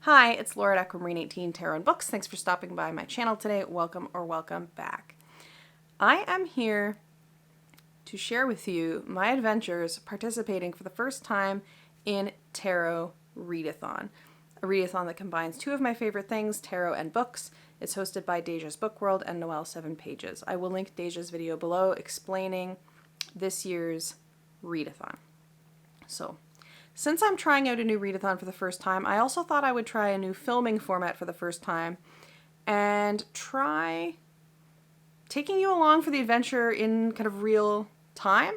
Hi, it's Laura at Aquamarine18 Tarot and Books. Thanks for stopping by my channel today. Welcome or welcome back. I am here to share with you my adventures participating for the first time in Tarot Readathon. A readathon that combines two of my favorite things, tarot and books. It's hosted by Deja's Book World and Noelle 7 Pages. I will link Deja's video below explaining this year's readathon. So, since I'm trying out a new readathon for the first time, I also thought I would try a new filming format for the first time and try taking you along for the adventure in kind of real time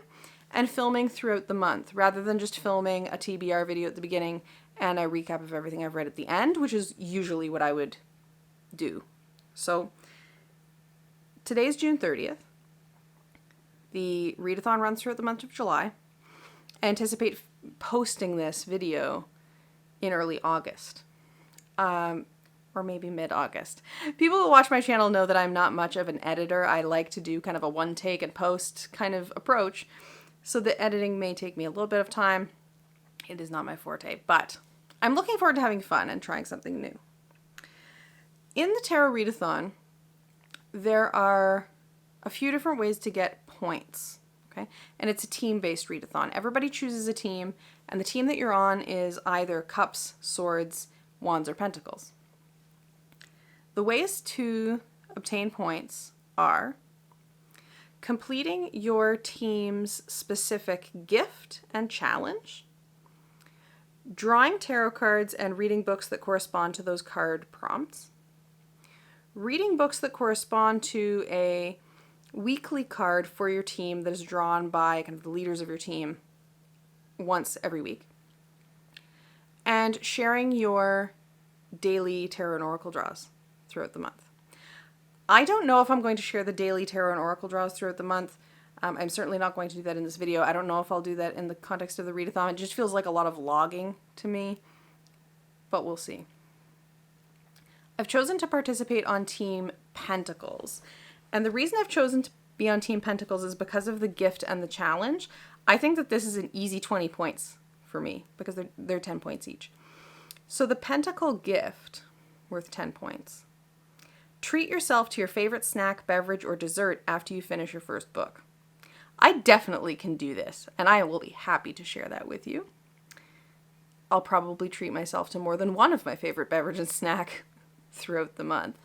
and filming throughout the month rather than just filming a TBR video at the beginning and a recap of everything I've read at the end, which is usually what I would do. So today's June 30th. The readathon runs throughout the month of July. I anticipate posting this video in early August, or maybe mid-August. People who watch my channel know that I'm not much of an editor. I like to do kind of a one take and post kind of approach, so the editing may take me a little bit of time. It is not my forte, but I'm looking forward to having fun and trying something new. In the Tarot Readathon, there are a few different ways to get points. Okay? And it's a team-based readathon. Everybody chooses a team, and the team that you're on is either cups, swords, wands, or pentacles. The ways to obtain points are completing your team's specific gift and challenge, drawing tarot cards and reading books that correspond to those card prompts, reading books that correspond to a weekly card for your team that is drawn by kind of the leaders of your team once every week, and sharing your daily tarot and oracle draws throughout the month. I don't know if I'm going to share the daily tarot and oracle draws throughout the month. I'm certainly not going to do that in this video. I don't know if I'll do that in the context of the readathon. It just feels like a lot of logging to me, but we'll see. I've chosen to participate on Team Pentacles. And the reason I've chosen to be on Team Pentacles is because of the gift and the challenge. I think that this is an easy 20 points for me because they're 10 points each. So the Pentacle gift, worth 10 points. Treat yourself to your favorite snack, beverage, or dessert after you finish your first book. I definitely can do this, and I will be happy to share that with you. I'll probably treat myself to more than one of my favorite beverage and snack throughout the month.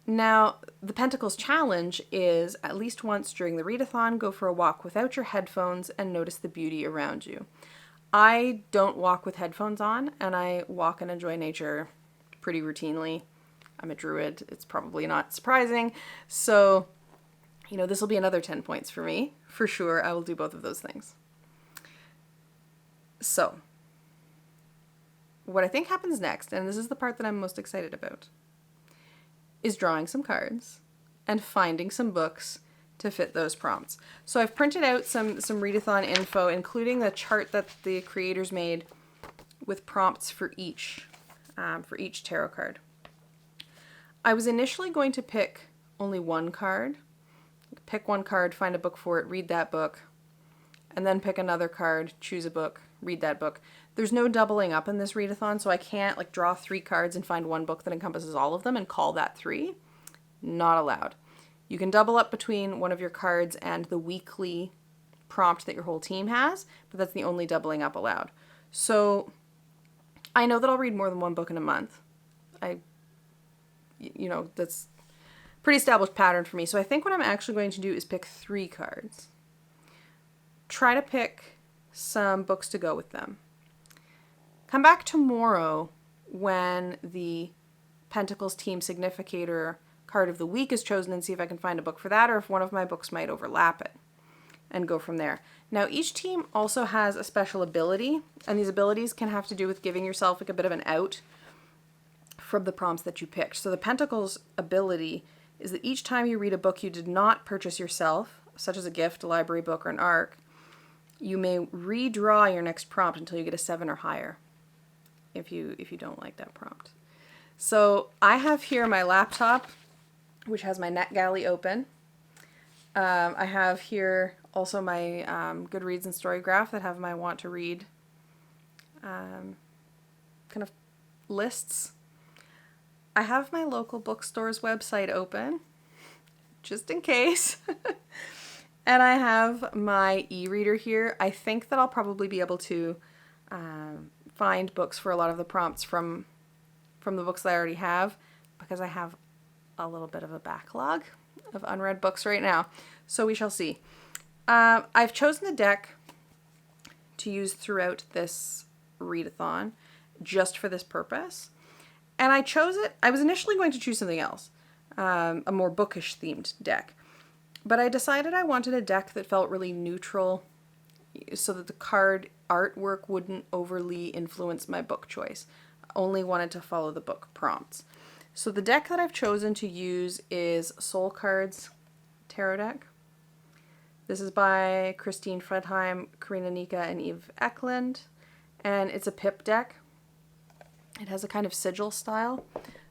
Now, the Pentacles challenge is at least once during the readathon, go for a walk without your headphones and notice the beauty around you. I don't walk with headphones on, and I walk and enjoy nature pretty routinely. I'm a druid. It's probably not surprising. So, this will be another 10 points for me. For sure, I will do both of those things. So, what I think happens next, and this is the part that I'm most excited about, is drawing some cards and finding some books to fit those prompts. So I've printed out some readathon info, including the chart that the creators made with prompts for each tarot card. I was initially going to pick only one card. Pick one card, find a book for it, read that book, and then pick another card, choose a book, read that book. There's no doubling up in this readathon, so I can't draw 3 cards and find one book that encompasses all of them and call that 3. Not allowed. You can double up between one of your cards and the weekly prompt that your whole team has, but that's the only doubling up allowed. So I know that I'll read more than one book in a month. That's a pretty established pattern for me. So I think what I'm actually going to do is pick 3 cards. Try to pick some books to go with them. Come back tomorrow when the Pentacles Team Significator card of the week is chosen and see if I can find a book for that or if one of my books might overlap it and go from there. Now, each team also has a special ability, and these abilities can have to do with giving yourself a bit of an out from the prompts that you picked. So the Pentacles ability is that each time you read a book you did not purchase yourself, such as a gift, a library book, or an ARC, you may redraw your next prompt until you get a 7 or higher. If you don't like that prompt. So I have here my laptop, which has my NetGalley open. I have here also my Goodreads and Storygraph that have my want to read kind of lists. I have my local bookstore's website open, just in case. And I have my e-reader here. I think that I'll probably be able to find books for a lot of the prompts from the books that I already have, because I have a little bit of a backlog of unread books right now. So we shall see. I've chosen the deck to use throughout this readathon just for this purpose. And I chose it. I was initially going to choose something else, a more bookish themed deck. But I decided I wanted a deck that felt really neutral so that the card artwork wouldn't overly influence my book choice. I only wanted to follow the book prompts. So the deck that I've chosen to use is Soul Cards Tarot deck. This is by Christine Fredheim, Karina Nika, and Eve Eklund. And it's a pip deck. It has a kind of sigil style.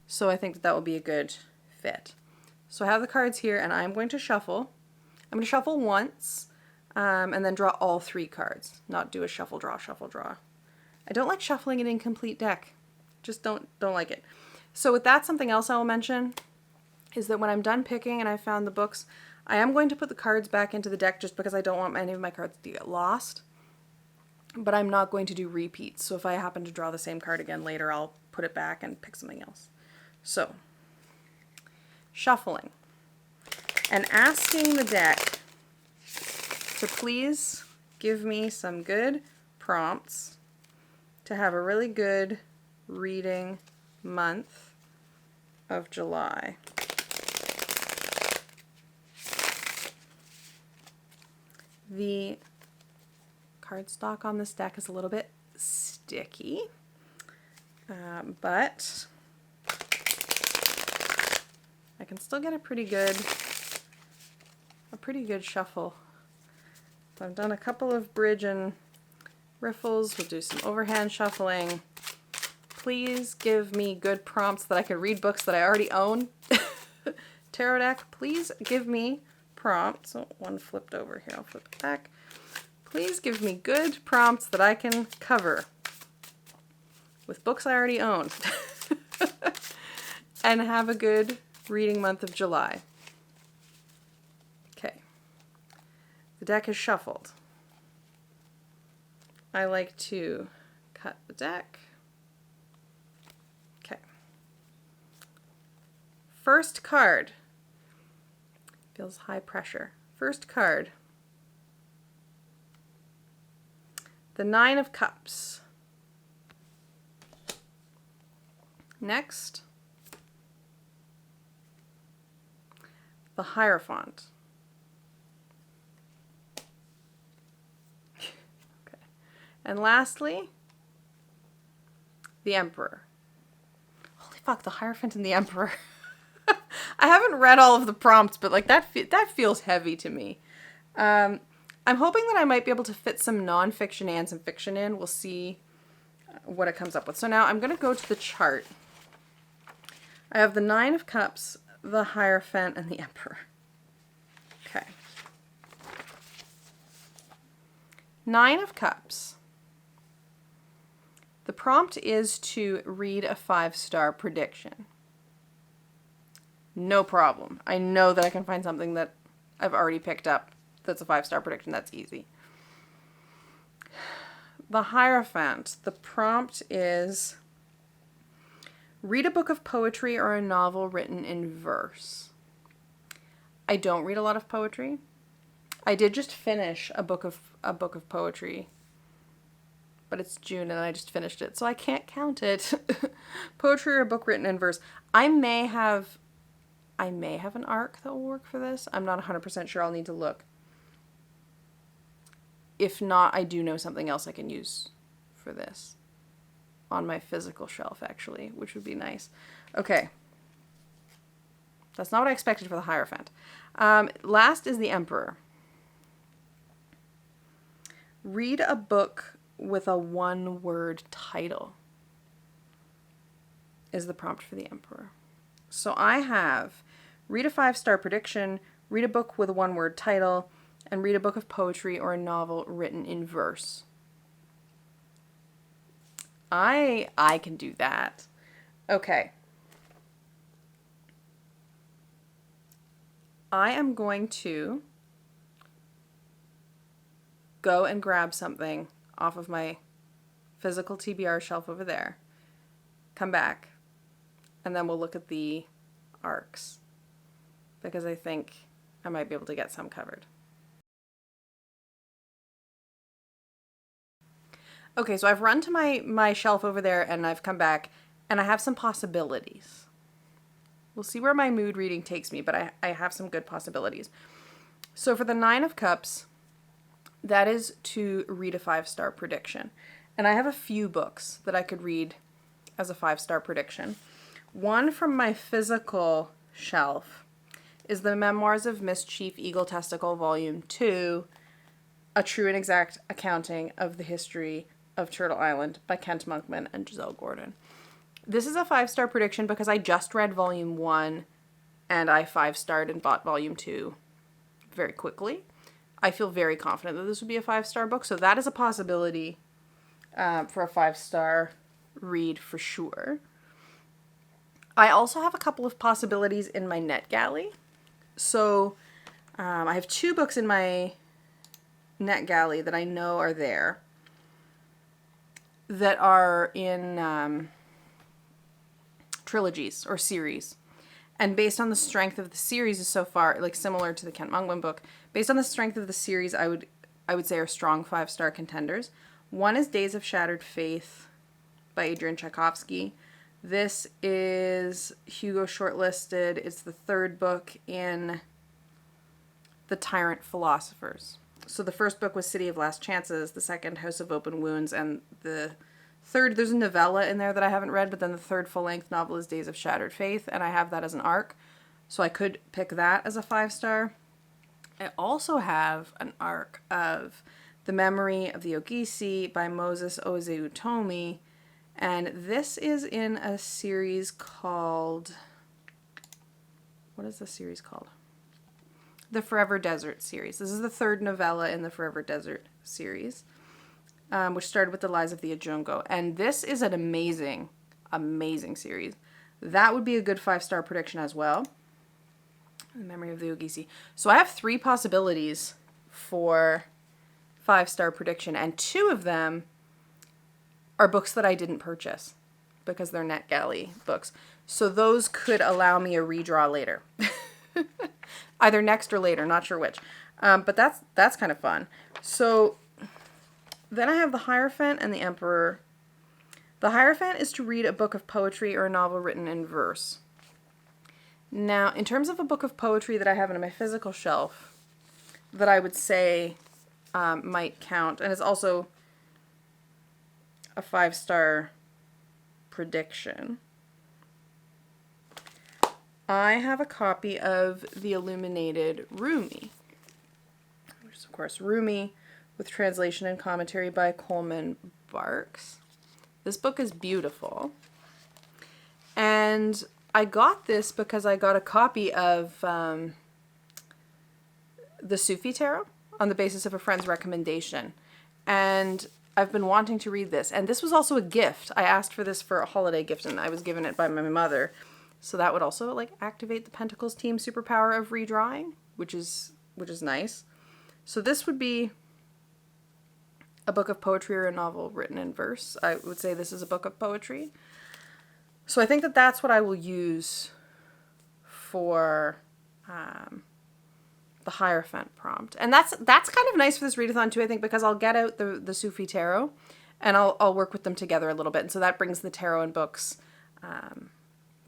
So I think that will be a good fit. So I have the cards here, and I'm going to shuffle. I'm going to shuffle once, and then draw all 3 cards. Not do a shuffle, draw, shuffle, draw. I don't like shuffling an incomplete deck. Just don't like it. So with that, something else I will mention is that when I'm done picking and I found the books, I am going to put the cards back into the deck just because I don't want any of my cards to get lost. But I'm not going to do repeats. So if I happen to draw the same card again later, I'll put it back and pick something else. So, shuffling and asking the deck to please give me some good prompts to have a really good reading month of July. The cardstock on this deck is a little bit sticky, but I can still get a pretty good shuffle. So I've done a couple of bridge and riffles. We'll do some overhand shuffling. Please give me good prompts that I can read books that I already own. Tarot deck, please give me prompts. Oh, one flipped over here. I'll flip it back. Please give me good prompts that I can cover with books I already own and have a good reading month of July. Okay. The deck is shuffled. I like to cut the deck. Okay. First card. Feels high pressure. First card. The 9 of Cups. Next, the Hierophant. Okay. And lastly, the Emperor. Holy fuck, the Hierophant and the Emperor. I haven't read all of the prompts, but like that feels heavy to me. I'm hoping that I might be able to fit some non-fiction and some fiction in. We'll see what it comes up with. So now I'm going to go to the chart. I have the 9 of Cups, the Hierophant, and the Emperor. Okay. 9 of Cups. The prompt is to read a 5-star prediction. No problem. I know that I can find something that I've already picked up that's a 5-star prediction. That's easy. The Hierophant. The prompt is read a book of poetry or a novel written in verse. I don't read a lot of poetry. I did just finish a book of poetry, but it's June and I just finished it, so I can't count it. Poetry or a book written in verse. I may have an arc that will work for this. I'm not 100% sure. I'll need to look. If not, I do know something else I can use for this on my physical shelf, actually, which would be nice. Okay. That's not what I expected for the Hierophant. Last is the Emperor. Read a book with a 1-word title is the prompt for the Emperor. So I have read a 5-star prediction, read a book with a 1-word title, and read a book of poetry or a novel written in verse. I can do that. Okay. I am going to go and grab something off of my physical TBR shelf over there, come back, and then we'll look at the arcs, because I think I might be able to get some covered. Okay, so I've run to my shelf over there and I've come back and I have some possibilities. We'll see where my mood reading takes me, but I have some good possibilities. So for the Nine of Cups, that is to read a 5-star prediction. And I have a few books that I could read as a 5-star prediction. One from my physical shelf is the Memoirs of Miss Chief Eagle Testicle, Volume 2, A True and Exact Accounting of the History of Turtle Island by Kent Monkman and Giselle Gordon. This is a 5-star prediction because I just read Volume 1 and I 5-starred and bought Volume 2 very quickly. I feel very confident that this would be a 5-star book, so that is a possibility for a 5-star read for sure. I also have a couple of possibilities in my NetGalley. So I have 2 books in my NetGalley that I know are there that are in trilogies or series. And based on the strength of the series so far, like similar to the Kent Monkman book, based on the strength of the series, I would say are strong 5-star contenders. One is Days of Shattered Faith by Adrian Tchaikovsky. This is Hugo shortlisted. It's the 3rd book in the Tyrant Philosophers. So the first book was City of Last Chances, the second House of Open Wounds, and the third, there's a novella in there that I haven't read, but then the 3rd full-length novel is Days of Shattered Faith, and I have that as an arc. So I could pick that as a 5-star. I also have an arc of The Memory of the Ogisi by Moses Ozeutomi, and this is in a series called... What is the series called? The Forever Desert series. This is the 3rd novella in the Forever Desert series, which started with The Lies of the Ajongo. And this is an amazing, amazing series. That would be a good 5-star prediction as well. The Memory of the Ogisi. So I have 3 possibilities for 5-star prediction, and 2 of them are books that I didn't purchase because they're NetGalley books. So those could allow me a redraw later. Either next or later, not sure which. But that's kind of fun. So then I have the Hierophant and the Emperor. The Hierophant is to read a book of poetry or a novel written in verse. Now, in terms of a book of poetry that I have in my physical shelf that I would say might count, and it's also a 5-star prediction, I have a copy of The Illuminated Rumi, which is, of course, Rumi with translation and commentary by Coleman Barks. This book is beautiful. And I got this because I got a copy of the Sufi Tarot on the basis of a friend's recommendation. And I've been wanting to read this. And this was also a gift. I asked for this for a holiday gift, and I was given it by my mother. So that would also like activate the Pentacles team superpower of redrawing, which is nice. So this would be a book of poetry or a novel written in verse. I would say this is a book of poetry. So I think that that's what I will use for the Hierophant prompt. And that's kind of nice for this readathon too, I think, because I'll get out the Sufi Tarot and I'll work with them together a little bit. And so that brings the tarot and books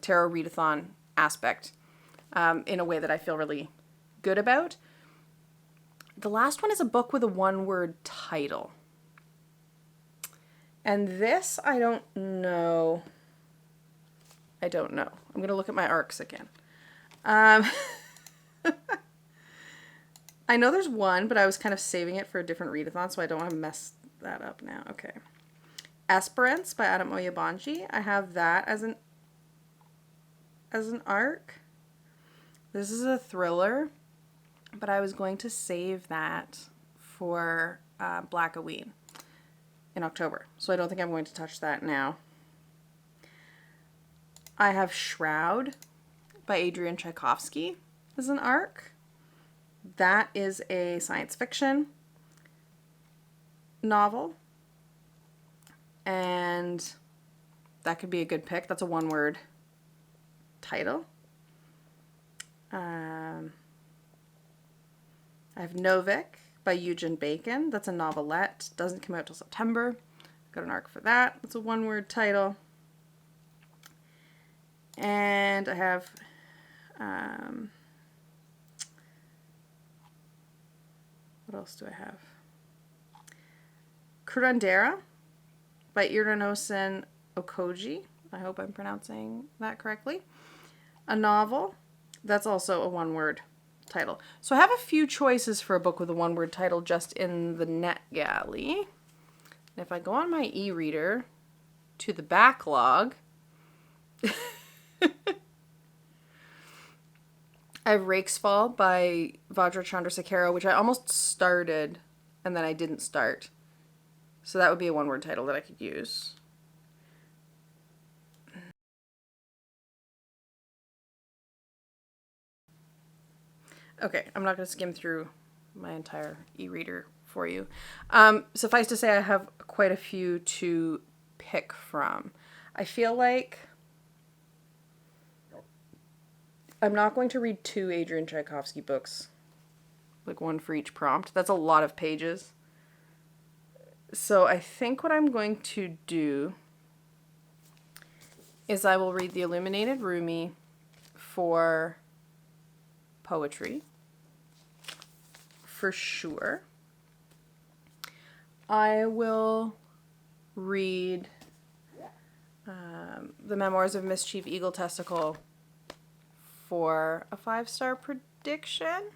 tarot readathon aspect in a way that I feel really good about. The last one is a book with a 1-word title. And this, I don't know. I'm going to look at my arcs again. I know there's one, but I was kind of saving it for a different readathon, so I don't want to mess that up now. Okay. Esperance by Adam Oyebanji. I have that as an arc. This is a thriller, but I was going to save that for Black Aween in October. So I don't think I'm going to touch that now. I have Shroud by Adrian Tchaikovsky as an arc. That is a science fiction novel. And that could be a good pick. That's a one-word title. I have Novik by Eugen Bacon. That's a novelette. Doesn't come out till September. Got an arc for that. That's a one-word title. And I have what else do I have? Kurandera by Iranosen Okoji. I hope I'm pronouncing that correctly. A novel. That's also a one-word title. So I have a few choices for a book with a one-word title just in the NetGalley. And if I go on my e-reader to the backlog, I have Rakesfall by Vajra Chandrasekhara, which I almost started and then I didn't start. So that would be a one-word title that I could use. Okay, I'm not going to skim through my entire e-reader for you. Suffice to say, I have quite a few to pick from. I feel like I'm not going to read 2 Adrian Tchaikovsky books, like one for each prompt. That's a lot of pages. So I think what I'm going to do is I will read The Illuminated Rumi for poetry, for sure. I will read The Memoirs of Mischief Eagle Testicle for a 5-star prediction,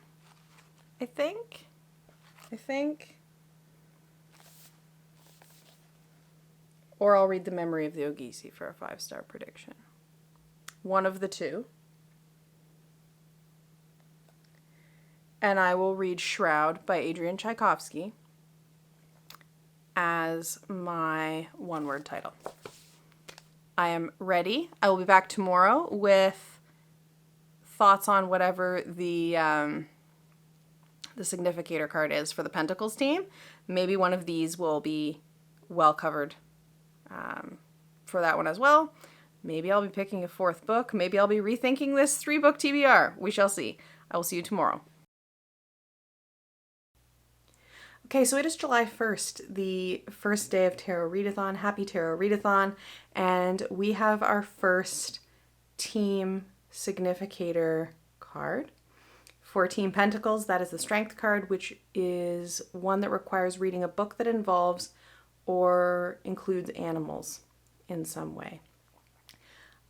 I think. Or I'll read The Memory of the Ogisi for a 5-star prediction. One of the two. And I will read Shroud by Adrian Tchaikovsky as my one-word title. I am ready. I will be back tomorrow with thoughts on whatever the significator card is for the Pentacles team. Maybe one of these will be well covered for that one as well. Maybe I'll be picking a 4th book. Maybe I'll be rethinking this 3-book TBR. We shall see. I will see you tomorrow. Okay, so it is July 1st, the first day of Tarot Readathon. Happy Tarot Readathon. And we have our first team significator card. For Team Pentacles, that is the Strength card, which is one that requires reading a book that involves or includes animals in some way.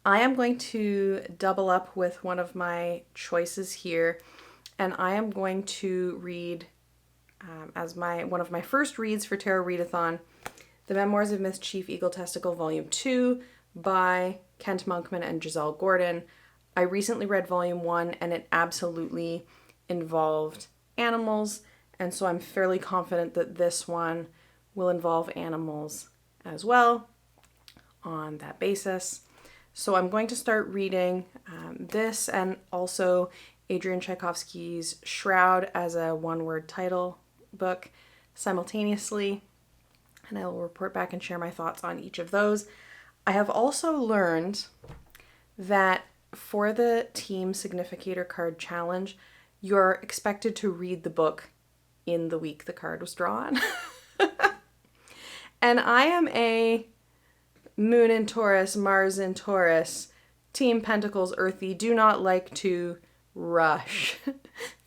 I am going to double up with one of my choices here, and I am going to read as one of my first reads for Tarot Readathon, The Memoirs of Mischief Eagle Testicle Volume 2 by Kent Monkman and Giselle Gordon. I recently read Volume 1 and it absolutely involved animals, and so I'm fairly confident that this one will involve animals as well on that basis. So I'm going to start reading this and also Adrian Tchaikovsky's Shroud as a one-word title book simultaneously, and I will report back and share my thoughts on each of those. I have also learned that for the Team Significator card challenge, you're expected to read the book in the week the card was drawn. And I am a Moon in Taurus, Mars in Taurus, Team Pentacles Earthy, do not like to rush.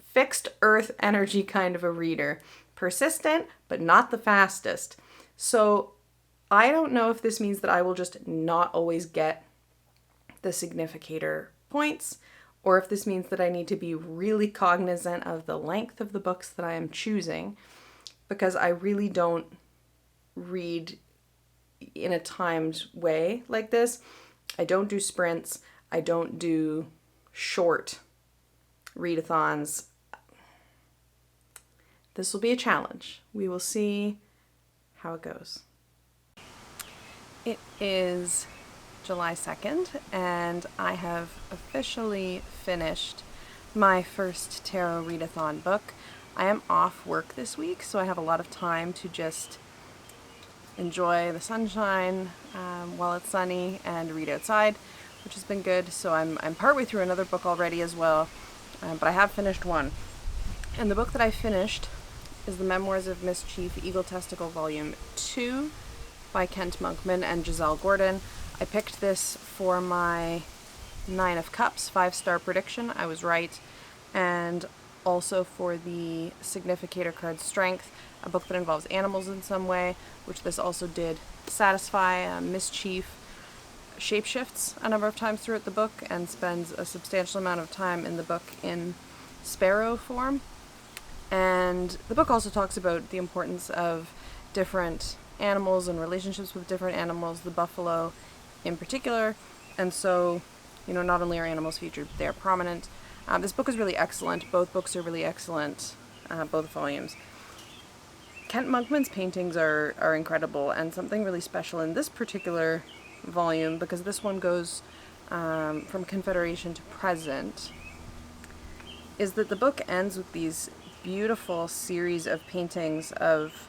Fixed earth energy kind of a reader. Persistent, but not the fastest. So I don't know if this means that I will just not always get the significator points, or if this means that I need to be really cognizant of the length of the books that I am choosing, because I really don't read in a timed way like this. I don't do sprints. I don't do short readathons. This will be a challenge. We will see how it goes. It is July 2nd, and I have officially finished my first Tarot Readathon book. I am off work this week, so I have a lot of time to just enjoy the sunshine while it's sunny and read outside, which has been good. So I'm partway through another book already as well, but I have finished one. And the book that I finished is The Memoirs of Miss Chief Eagle Testicle Volume 2 by Kent Monkman and Giselle Gordon. I picked this for my 9 of Cups 5-star prediction. I was right. And also for the Significator card Strength, a book that involves animals in some way, which this also did satisfy. Miss Chief shapeshifts a number of times throughout the book and spends a substantial amount of time in the book in sparrow form. And the book also talks about the importance of different animals and relationships with different animals, the buffalo in particular. And so, not only are animals featured, they are prominent. This book is really excellent. Both books are really excellent, both volumes. Kent Monkman's paintings are incredible, and something really special in this particular volume, because this one goes from Confederation to present, is that the book ends with these beautiful series of paintings of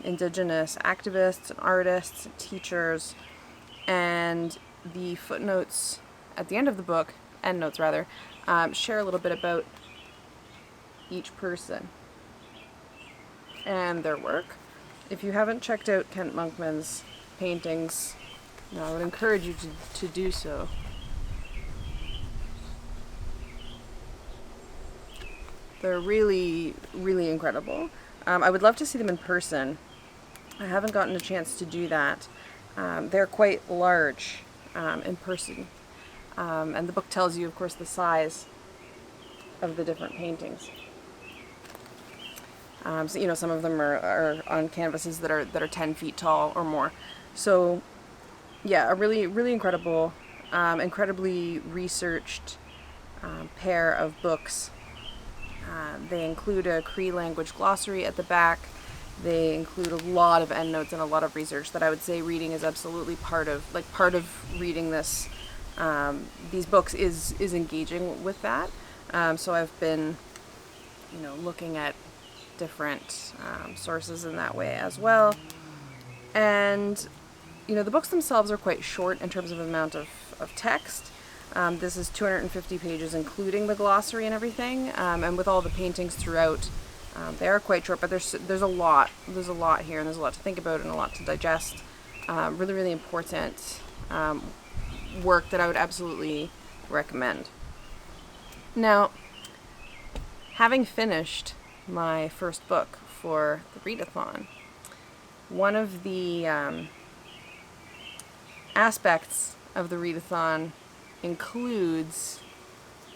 Indigenous activists and artists, and teachers, and the footnotes at the end of the book, endnotes rather, share a little bit about each person and their work. If you haven't checked out Kent Monkman's paintings, I would encourage you to do so. They're really, really incredible. I would love to see them in person. I haven't gotten a chance to do that. They're quite large in person. And the book tells you, of course, the size of the different paintings. So, some of them are on canvases that are 10 feet tall or more. So, yeah, a really, really incredible, incredibly researched pair of books. They include a Cree language glossary at the back. They include a lot of endnotes and a lot of research that I would say reading is absolutely part of reading this. These books is engaging with that. So I've been, looking at different sources in that way as well. And, the books themselves are quite short in terms of amount of text. This is 250 pages, including the glossary and everything, and with all the paintings throughout, they are quite short. But there's a lot here, and there's a lot to think about and a lot to digest. Really, really important work that I would absolutely recommend. Now, having finished my first book for the readathon, one of the aspects of the readathon includes,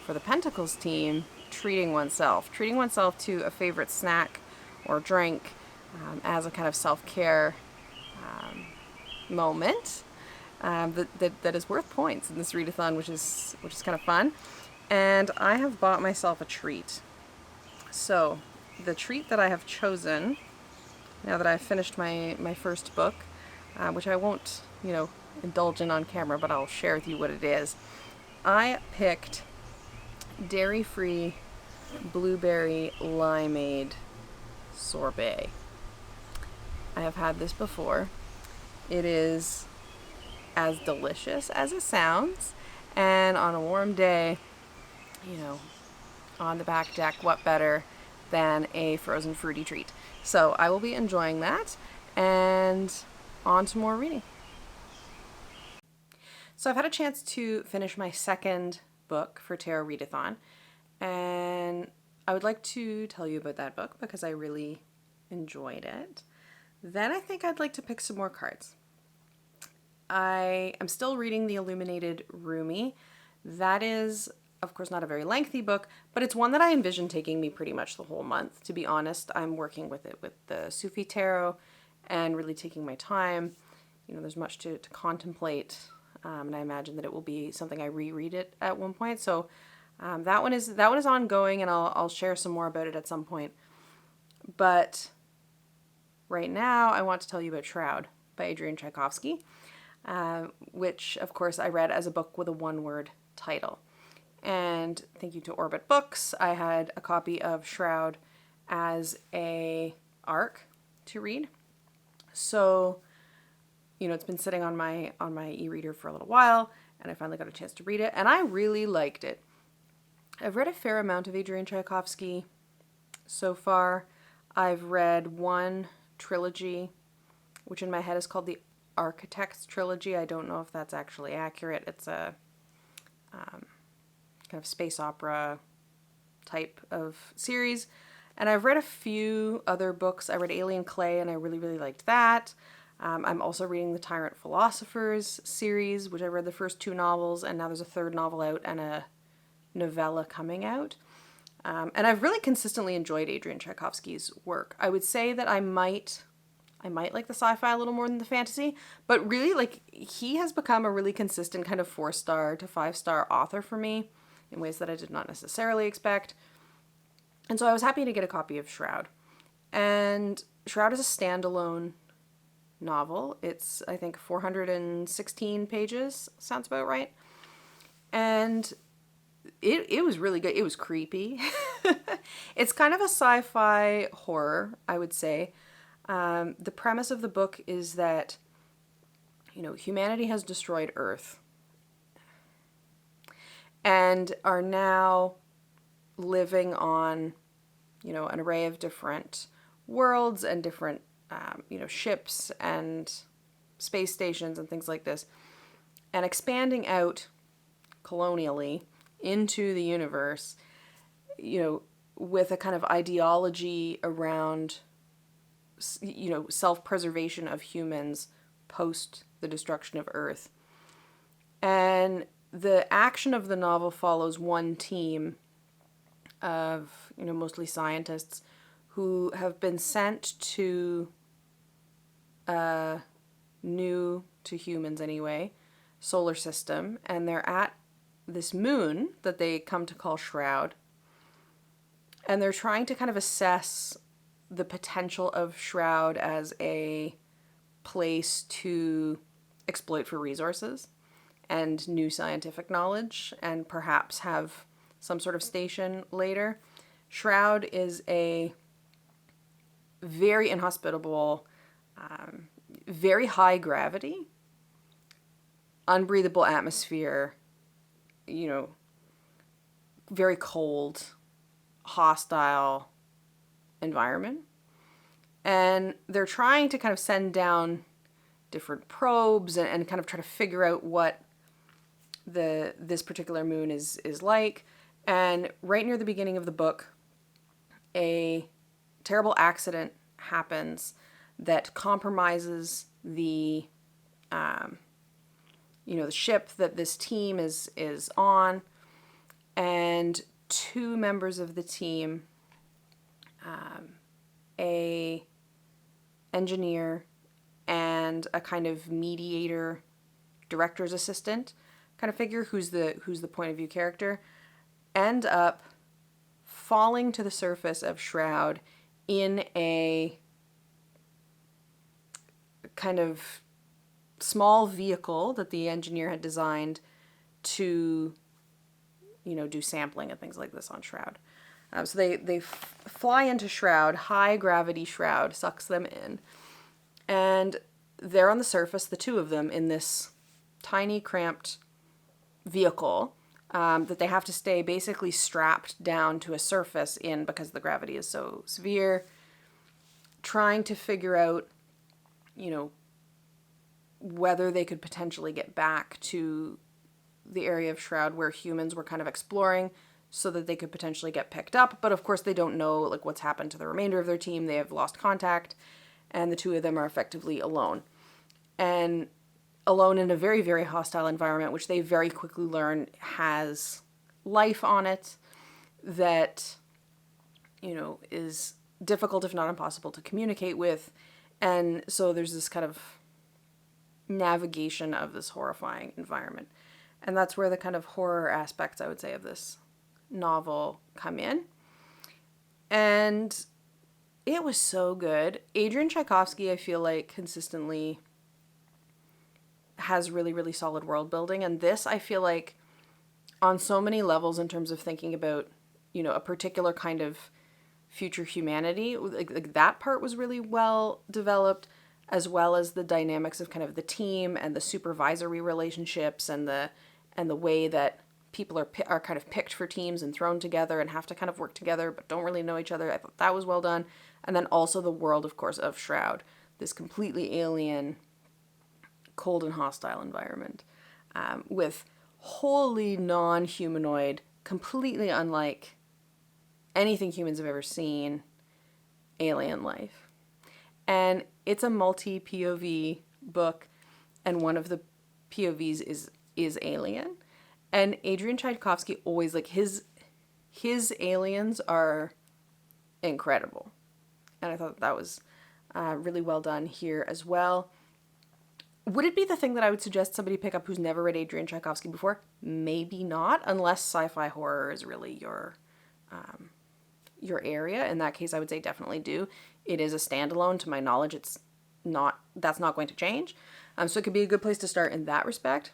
for the Pentacles team, treating oneself to a favorite snack or drink as a kind of self-care moment that is worth points in this readathon, which is kind of fun. And I have bought myself a treat. So the treat that I have chosen, now that I've finished my first book, which I won't indulge in on camera, but I'll share with you what it is. I picked dairy-free blueberry limeade sorbet. I have had this before. It is as delicious as it sounds, and on a warm day, on the back deck, what better than a frozen fruity treat? So I will be enjoying that, and on to more reading. So I've had a chance to finish my second book for Tarot Readathon, and I would like to tell you about that book because I really enjoyed it. Then I think I'd like to pick some more cards. I am still reading The Illuminated Rumi. That is, of course, not a very lengthy book, but it's one that I envision taking me pretty much the whole month. To be honest, I'm working with it with the Sufi Tarot and really taking my time. There's much to contemplate. And I imagine that it will be something I reread it at one point. So that one is ongoing, and I'll share some more about it at some point. But right now, I want to tell you about Shroud. by Adrian Tchaikovsky, which, of course, I read as a book with a one-word title. And thank you to Orbit Books, I had a copy of Shroud as a ARC to read. So, it's been sitting on my e-reader for a little while, and I finally got a chance to read it, and I really liked it. I've read a fair amount of Adrian Tchaikovsky so far. I've read one trilogy, which in my head is called the Architects Trilogy. I don't know if that's actually accurate. It's a kind of space opera type of series. And I've read a few other books. I read Alien Clay, and I really, really liked that. I'm also reading the Tyrant Philosophers series, which I read the first 2 novels, and now there's a 3rd novel out and a novella coming out. And I've really consistently enjoyed Adrian Tchaikovsky's work. I would say that I might like the sci-fi a little more than the fantasy, but really, he has become a really consistent kind of 4-star to 5-star author for me in ways that I did not necessarily expect. And so I was happy to get a copy of Shroud. And Shroud is a standalone novel. It's, I think, 416 pages. Sounds about right. And it was really good. It was creepy. It's kind of a sci-fi horror, I would say. The premise of the book is that, humanity has destroyed Earth and are now living on, an array of different worlds and different, ships and space stations and things like this, and expanding out colonially into the universe, with a kind of ideology around, self-preservation of humans post the destruction of Earth. And the action of the novel follows one team of, mostly scientists who have been sent to a new, to humans anyway, solar system, and they're at this moon that they come to call Shroud, and they're trying to kind of assess the potential of Shroud as a place to exploit for resources and new scientific knowledge, and perhaps have some sort of station later. Shroud is a very inhospitable, very high gravity, unbreathable atmosphere, very cold, hostile environment. And they're trying to kind of send down different probes and kind of try to figure out what this particular moon is like. And right near the beginning of the book, a terrible accident happens that compromises the the ship that this team is on, and 2 members of the team, a engineer and a kind of mediator, director's assistant kind of figure, who's the point of view character, end up falling to the surface of Shroud in a kind of small vehicle that the engineer had designed to, do sampling and things like this on Shroud. So they fly into Shroud, high gravity Shroud sucks them in, and they're on the surface, the 2 of them, in this tiny, cramped vehicle that they have to stay basically strapped down to a surface in because the gravity is so severe, trying to figure out, whether they could potentially get back to the area of Shroud where humans were kind of exploring so that they could potentially get picked up. But of course they don't know what's happened to the remainder of their team. They have lost contact, and the 2 of them are effectively alone. And alone in a very, very hostile environment, which they very quickly learn has life on it that, is difficult, if not impossible, to communicate with. And so there's this kind of navigation of this horrifying environment. And that's where the kind of horror aspects, I would say, of this novel come in. And it was so good. Adrian Tchaikovsky, I feel like, consistently has really, really solid world building. And this, I feel like, on so many levels in terms of thinking about, you know, a particular kind of future humanity, like that part was really well developed, as well as the dynamics of kind of the team and the supervisory relationships and the way that people are kind of picked for teams and thrown together and have to kind of work together but don't really know each other. I thought that was well done. And then also the world, of course, of Shroud, this completely alien, cold and hostile environment, with wholly non-humanoid, completely unlike anything humans have ever seen, alien life. And it's a multi-POV book, and one of the POVs is alien. And Adrian Tchaikovsky always, like, his aliens are incredible. And I thought that was really well done here as well. Would it be the thing that I would suggest somebody pick up who's never read Adrian Tchaikovsky before? Maybe not, unless sci-fi horror is really your area. In that case, I would say definitely do. It is a standalone. To my knowledge, that's not going to change. So it could be a good place to start in that respect.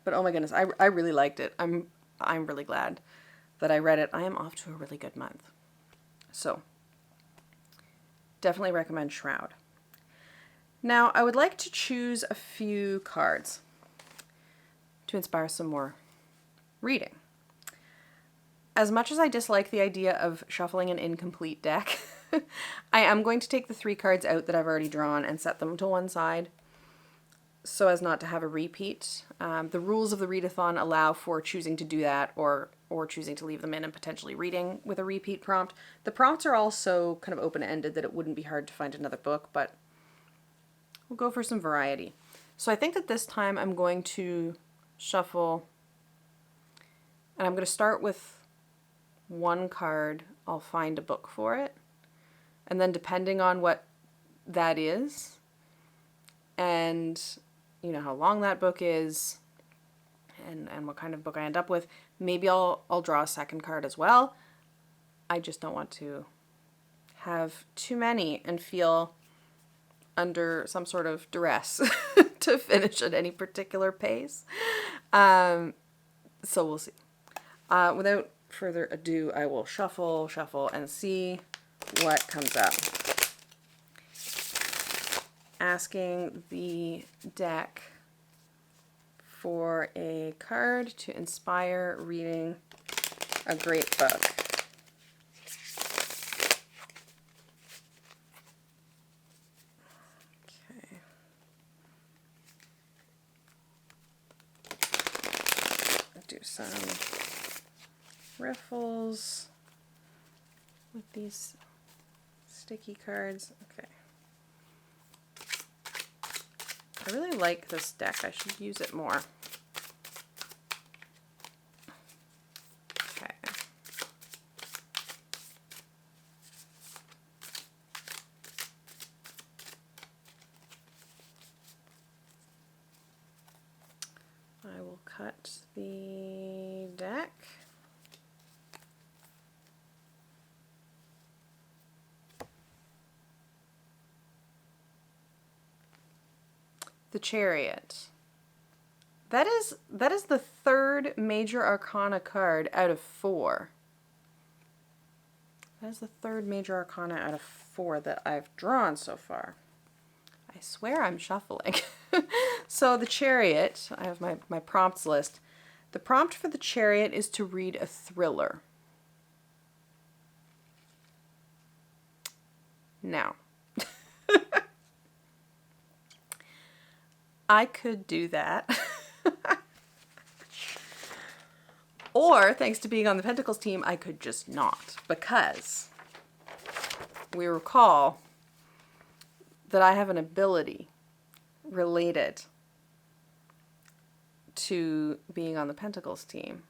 But oh my goodness, I really liked it. I'm really glad that I read it. I am off to a really good month. So definitely recommend Shroud. Now, I would like to choose a few cards to inspire some more reading. As much as I dislike the idea of shuffling an incomplete deck, I am going to take the 3 cards out that I've already drawn and set them to one side so as not to have a repeat. The rules of the readathon allow for choosing to do that or choosing to leave them in and potentially reading with a repeat prompt. The prompts are also kind of open-ended, that it wouldn't be hard to find another book, but we'll go for some variety. So I think that this time I'm going to shuffle, and I'm going to start with one card. I'll find a book for it, and then depending on what that is, and you know how long that book is, and what kind of book I end up with, maybe I'll draw a second card as well. I just don't want to have too many and feel under some sort of duress to finish at any particular pace. So we'll see. Without further ado, I will shuffle, and see what comes up. Asking the deck for a card to inspire reading a great book. Okay. Do some riffles with these sticky cards. Okay. I really like this deck. I should use it more. Okay. I will cut the deck. The Chariot. That is the 3rd major arcana card out of 4. That is the 3rd major arcana out of 4 that I've drawn so far. I swear I'm shuffling. So the Chariot, I have my prompts list. The prompt for the Chariot is to read a thriller. Now, I could do that. Or, thanks to being on the Pentacles team, I could just not. Because we recall that I have an ability related to being on the Pentacles team.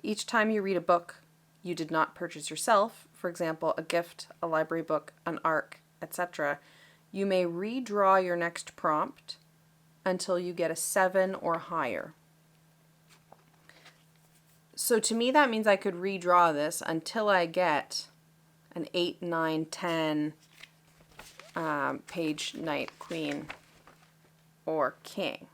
Each time you read a book you did not purchase yourself, for example, a gift, a library book, an ARC, etc., you may redraw your next prompt until you get a 7 or higher. So to me that means I could redraw this until I get an 8, 9, 10 page, knight, queen, or king.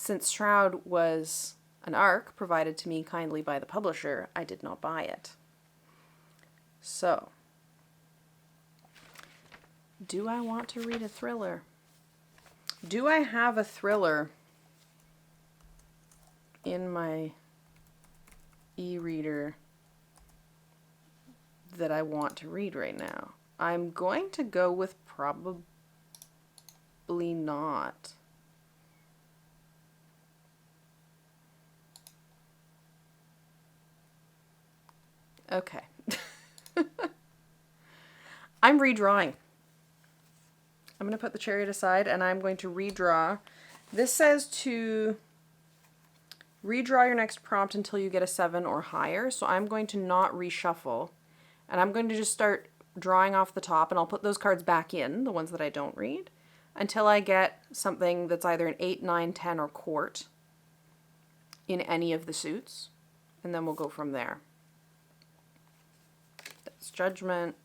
since Shroud was an ARC provided to me kindly by the publisher, I did not buy it. So, do I want to read a thriller? Do I have a thriller in my e-reader that I want to read right now? I'm going to go with probably not. Okay. I'm redrawing. I'm going to put the chariot aside and I'm going to redraw. This says to redraw your next prompt until you get a 7 or higher. So I'm going to not reshuffle. And I'm going to just start drawing off the top, and I'll put those cards back in, the ones that I don't read, until I get something that's either an 8, 9, 10, or court in any of the suits. And then we'll go from there. That's Judgment.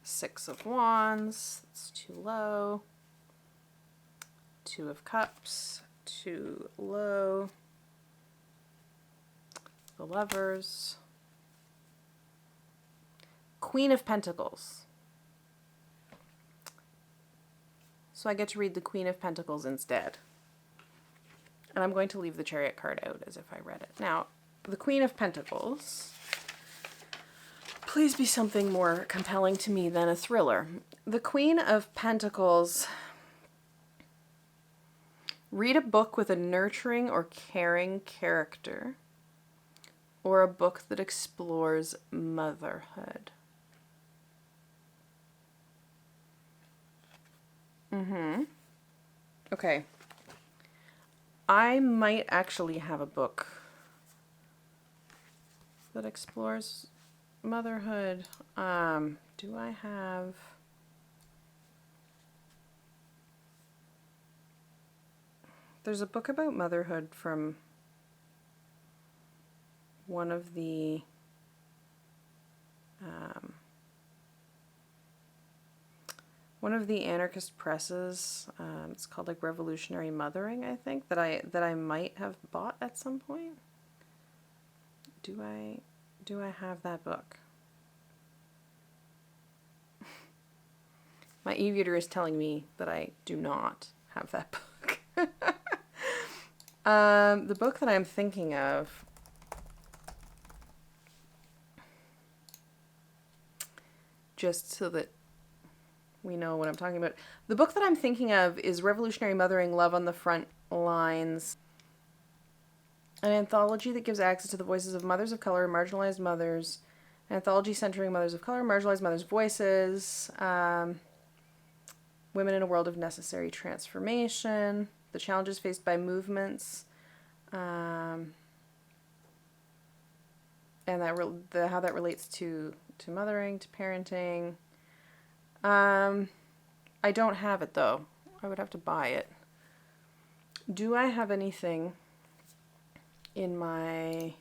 6 of Wands. That's too low. 2 of Cups. Too low. The Lovers. Queen of Pentacles. So I get to read the Queen of Pentacles instead. And I'm going to leave the Chariot card out as if I read it. Now, the Queen of Pentacles. Please be something more compelling to me than a thriller. The Queen of Pentacles. Read a book with a nurturing or caring character, or a book that explores motherhood. Okay. I might actually have a book that explores motherhood. Do I have... There's a book about motherhood from one of the anarchist presses. It's called like Revolutionary Mothering, I think, that I might have bought at some point. Do I have that book? My e-reader is telling me that I do not have that book. The book that I'm thinking of, just so that we know what I'm talking about. The book that I'm thinking of is Revolutionary Mothering, Love on the Front Lines, an anthology that gives access to the voices of mothers of color, marginalized mothers, an anthology centering mothers of color, marginalized mothers' voices, women in a world of necessary transformation, the challenges faced by movements, and how that relates to mothering, to parenting. I don't have it though. I would have to buy it. Do I have anything in my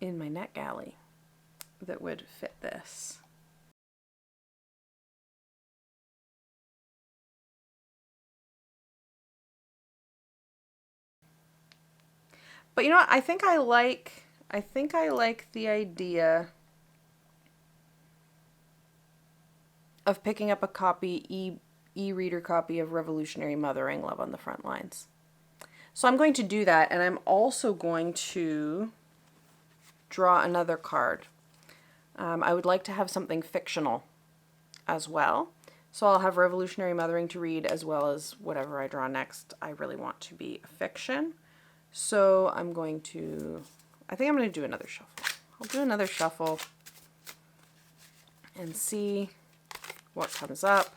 NetGalley that would fit this? But you know what? I think I like the idea of picking up a copy, e-reader copy of Revolutionary Mothering, Love on the Front Lines. So I'm going to do that, and I'm also going to draw another card. I would like to have something fictional as well. So I'll have Revolutionary Mothering to read, as well as whatever I draw next I really want to be a fiction. So I think I'm going to do another shuffle. I'll do another shuffle and see what comes up.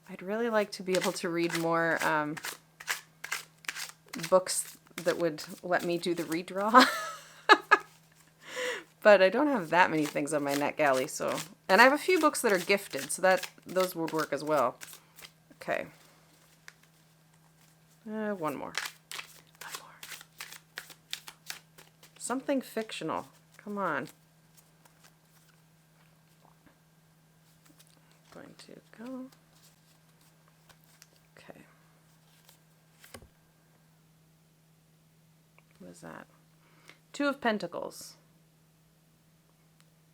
I'd really like to be able to read more books that would let me do the redraw. But I don't have that many things on my NetGalley, so... And I have a few books that are gifted, so those would work as well. Okay. One more. Something fictional. Come on. going to go. Okay. What is that? Two of Pentacles.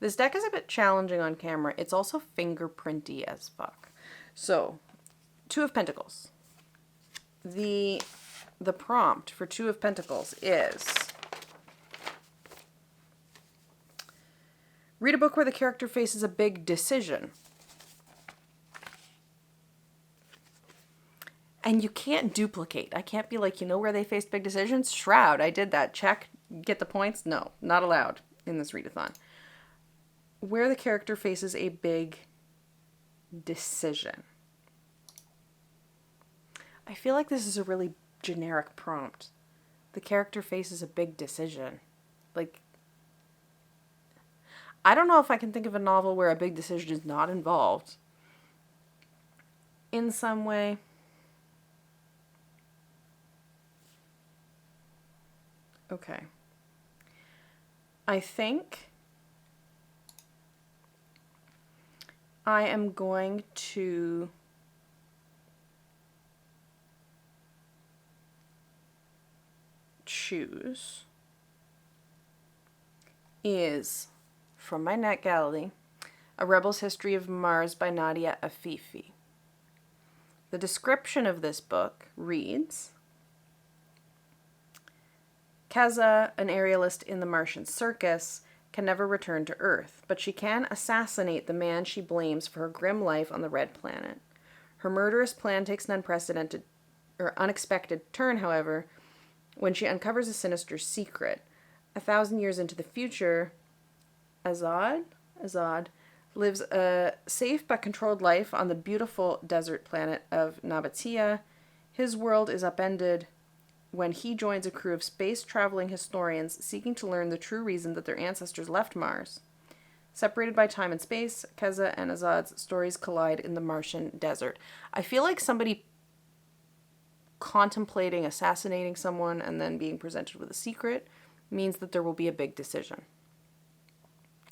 This deck is a bit challenging on camera. It's also fingerprinty as fuck. So, Two of Pentacles. The prompt for Two of Pentacles is: read a book where the character faces a big decision. And you can't duplicate. I can't be like, you know where they faced big decisions? Shroud, I did that. Check, get the points. No, not allowed in this readathon. Where the character faces a big decision. I feel like this is a really generic prompt. The character faces a big decision. Like, I don't know if I can think of a novel where a big decision is not involved in some way. Okay. I think I am going to choose is, from my NetGalley, A Rebel's History of Mars by Nadia Afifi. The description of this book reads: Keza, an aerialist in the Martian circus, can never return to Earth, but she can assassinate the man she blames for her grim life on the Red Planet. Her murderous plan takes an unexpected turn, however, when she uncovers a sinister secret. 1,000 years into the future, Azad lives a safe but controlled life on the beautiful desert planet of Nabatea. His world is upended when he joins a crew of space-traveling historians seeking to learn the true reason that their ancestors left Mars. Separated by time and space, Keza and Azad's stories collide in the Martian desert. I feel like somebody contemplating assassinating someone and then being presented with a secret means that there will be a big decision.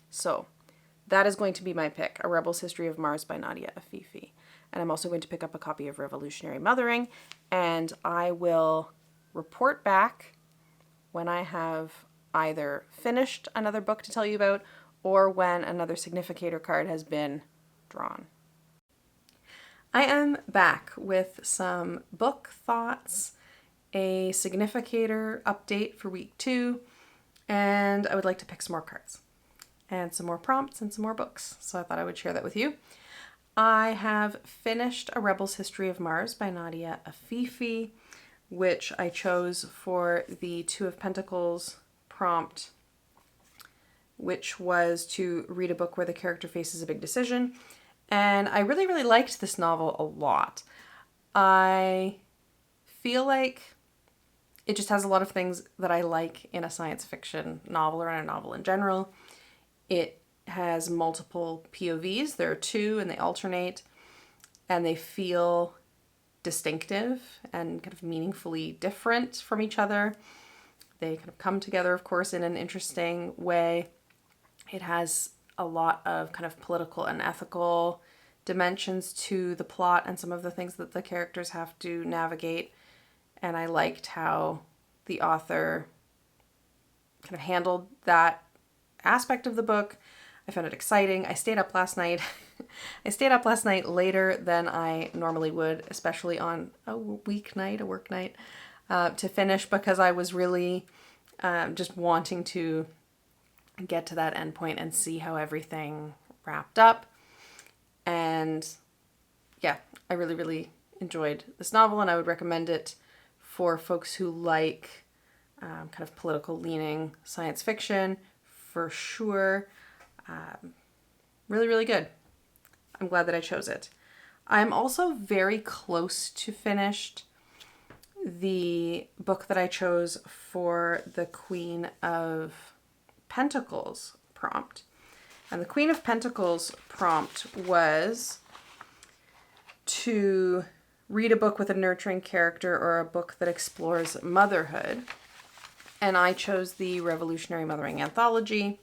So, that is going to be my pick, A Rebel's History of Mars by Nadia Afifi. And I'm also going to pick up a copy of Revolutionary Mothering, and I will report back when I have either finished another book to tell you about or when another significator card has been drawn. I am back with some book thoughts, a significator update for week 2, and I would like to pick some more cards and some more prompts and some more books. So I thought I would share that with you. I have finished A Rebel's History of Mars by Nadia Afifi, which I chose for the Two of Pentacles prompt, which was to read a book where the character faces a big decision. And I really, really liked this novel a lot. I feel like it just has a lot of things that I like in a science fiction novel or in a novel in general. It has multiple POVs. There are 2 and they alternate, and they feel distinctive and kind of meaningfully different from each other. They kind of come together, of course, in an interesting way. It has a lot of kind of political and ethical dimensions to the plot and some of the things that the characters have to navigate. And I liked how the author kind of handled that aspect of the book. I found it exciting. I stayed up last night. I stayed up last night later than I normally would, especially on a work night, to finish, because I was really just wanting to get to that end point and see how everything wrapped up. And yeah, I really, really enjoyed this novel, and I would recommend it for folks who like kind of political leaning science fiction for sure. Really, really good. I'm glad that I chose it. I'm also very close to finished the book that I chose for the Queen of Pentacles prompt. And the Queen of Pentacles prompt was to read a book with a nurturing character or a book that explores motherhood. And I chose the Revolutionary Mothering Anthology.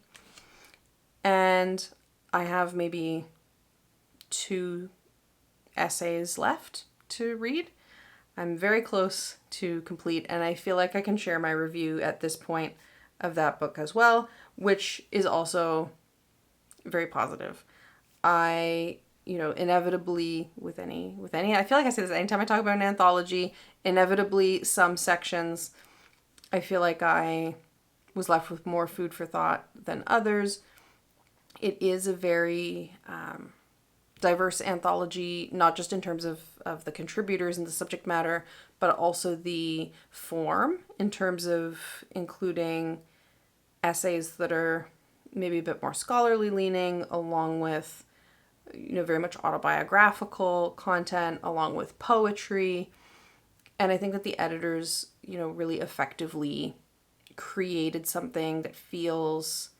And I have maybe 2 essays left to read. I'm very close to complete, and I feel like I can share my review at this point of that book as well, which is also very positive. I, inevitably with any, I feel like I say this anytime I talk about an anthology, inevitably some sections, I feel like I was left with more food for thought than others. It is a very diverse anthology, not just in terms of the contributors and the subject matter, but also the form in terms of including essays that are maybe a bit more scholarly leaning, along with, very much autobiographical content, along with poetry. And I think that the editors, really effectively created something that feels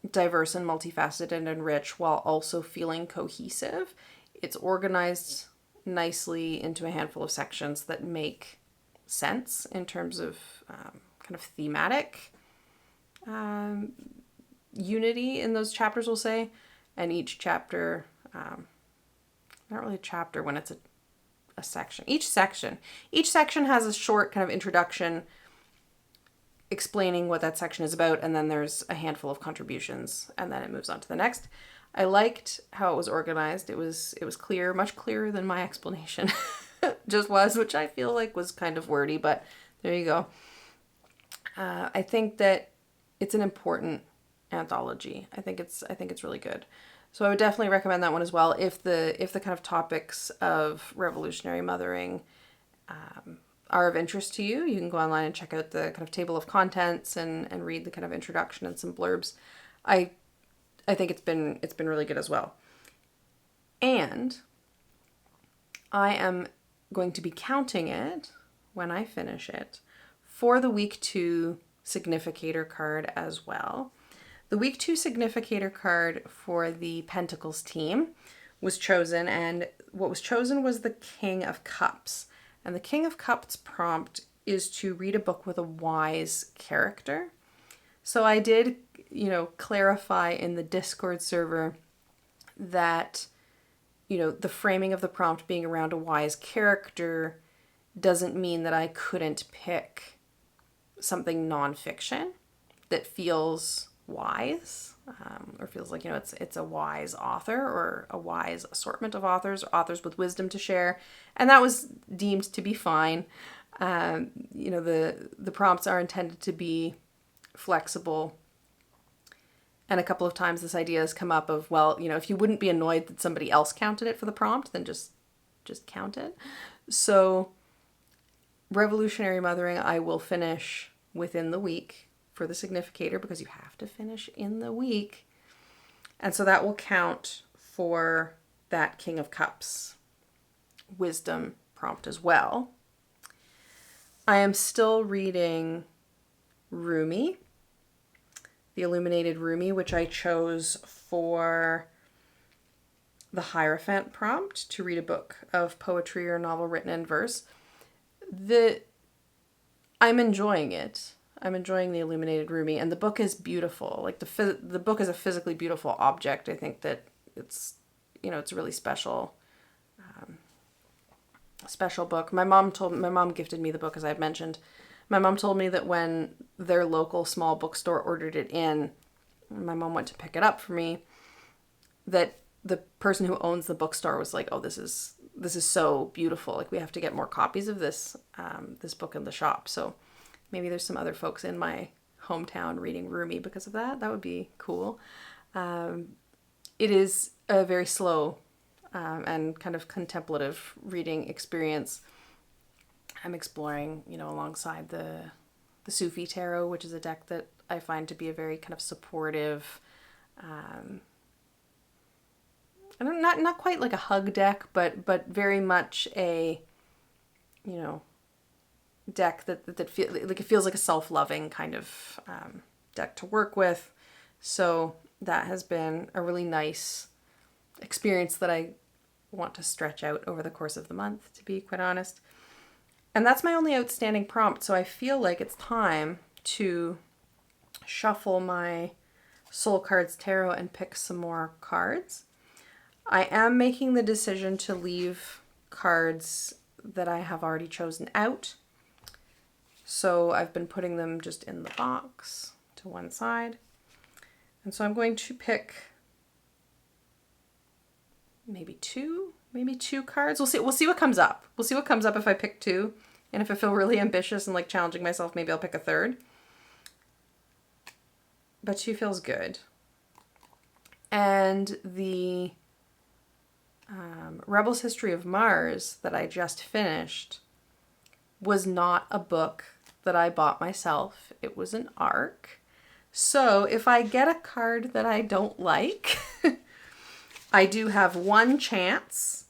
diverse and multifaceted and rich while also feeling cohesive. It's organized nicely into a handful of sections that make sense in terms of kind of thematic unity in those chapters, we'll say. And each chapter, not really a chapter when it's a section. Each section has a short kind of introduction explaining what that section is about, and then there's a handful of contributions, and then it moves on to the next. I liked how it was organized. It was clear, much clearer than my explanation just was, which I feel like was kind of wordy, but there you go. I think that it's an important anthology. I think it's really good. So I would definitely recommend that one as well if the kind of topics of revolutionary mothering are of interest to you. You can go online and check out the kind of table of contents and read the kind of introduction and some blurbs. I think it's been really good as well. And I am going to be counting it when I finish it for the week 2 significator card as well. The week 2 significator card for the Pentacles team was chosen, and what was chosen was the King of Cups. And the King of Cups prompt is to read a book with a wise character. So I did, clarify in the Discord server that, the framing of the prompt being around a wise character doesn't mean that I couldn't pick something nonfiction that feels wise, or feels like, it's a wise author or a wise assortment of authors, or authors with wisdom to share. And that was deemed to be fine. The prompts are intended to be flexible. And a couple of times this idea has come up of, well, if you wouldn't be annoyed that somebody else counted it for the prompt, then just count it. So Revolutionary Mothering, I will finish within the week for the significator, because you have to finish in the week. And so that will count for that King of Cups wisdom prompt as well. I am still reading Rumi, the Illuminated Rumi, which I chose for the Hierophant prompt, to read a book of poetry or novel written in verse. I'm enjoying it. I'm enjoying the Illuminated Rumi, and the book is beautiful. Like the book is a physically beautiful object. I think that it's a really special book. My mom gifted me the book, as I've mentioned. My mom told me that when their local small bookstore ordered it in, my mom went to pick it up for me, that the person who owns the bookstore was like, "Oh, this is so beautiful. Like, we have to get more copies of this book in the shop." So maybe there's some other folks in my hometown reading Rumi because of that. That would be cool. It is a very slow and kind of contemplative reading experience. I'm exploring, alongside the Sufi Tarot, which is a deck that I find to be a very kind of supportive, not quite like a hug deck, but very much a, deck that feels like a self-loving kind of deck to work with. So that has been a really nice experience that I want to stretch out over the course of the month, to be quite honest. And that's my only outstanding prompt. So I feel like it's time to shuffle my Soul Cards Tarot and pick some more cards. I am making the decision to leave cards that I have already chosen out. So I've been putting them just in the box to one side. And so I'm going to pick maybe two cards. We'll see what comes up. We'll see what comes up if I pick two. And if I feel really ambitious and like challenging myself, maybe I'll pick a third. But two feels good. And the Rebel's History of Mars that I just finished was not a book that I bought myself. It was an ARC. So if I get a card that I don't like, I do have one chance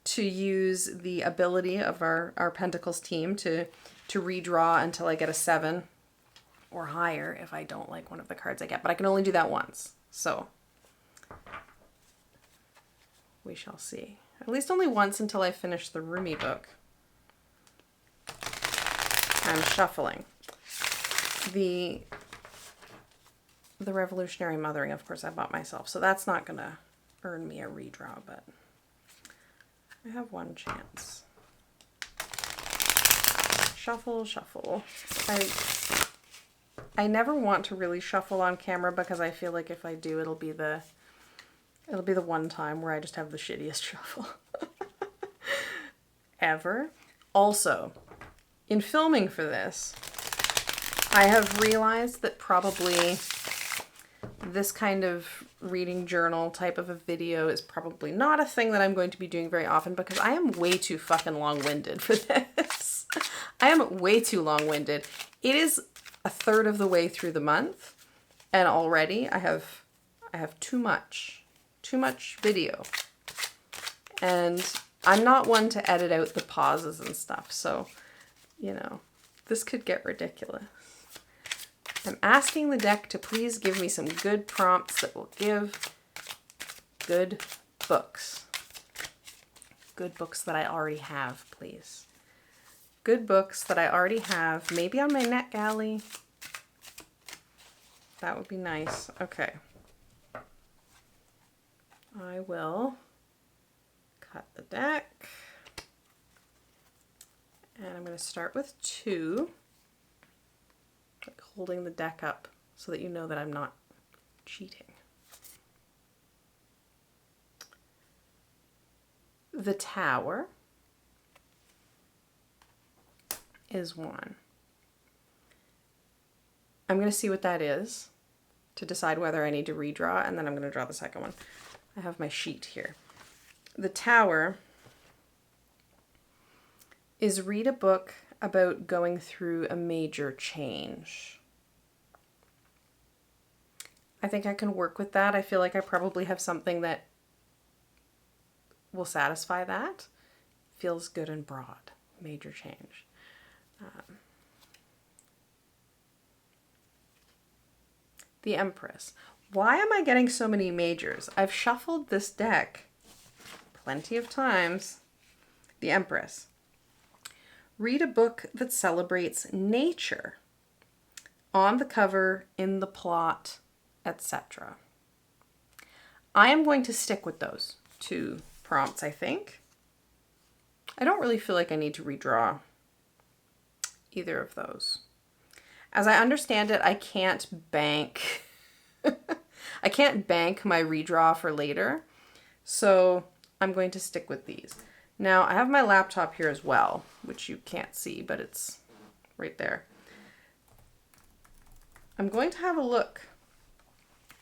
to use the ability of our Pentacles team to redraw until I get a 7 or higher if I don't like one of the cards I get. But I can only do that once. So we shall see. At least only once until I finish the Rumi book. I'm shuffling. The Revolutionary Mothering, of course, I bought myself. So that's not going to earn me a redraw, but I have one chance. Shuffle, shuffle. I never want to really shuffle on camera because I feel like if I do, it'll be the one time where I just have the shittiest shuffle ever. Also, in filming for this, I have realized that probably this kind of reading journal type of a video is probably not a thing that I'm going to be doing very often because I am way too fucking long-winded for this. I am way too long-winded. It is a third of the way through the month and already I have too much video. And I'm not one to edit out the pauses and stuff, so you know, this could get ridiculous. I'm asking the deck to please give me some good prompts that will give good books. Good books that I already have, please. Good books that I already have, maybe on my NetGalley. That would be nice. Okay. I will cut the deck. And I'm going to start with 2. Like holding the deck up so that you know that I'm not cheating. The Tower is 1. I'm going to see what that is to decide whether I need to redraw, and then I'm going to draw the second one. I have my sheet here. The Tower is read a book about going through a major change. I think I can work with that. I feel like I probably have something that will satisfy that. Feels good and broad. Major change. The Empress. Why am I getting so many majors? I've shuffled this deck plenty of times. The Empress. Read a book that celebrates nature. On the cover, in the plot, etc. I am going to stick with those 2 prompts, I think. I don't really feel like I need to redraw either of those. As I understand it, I can't bank I can't bank my redraw for later. So I'm going to stick with these. Now, I have my laptop here as well, which you can't see, but it's right there. I'm going to have a look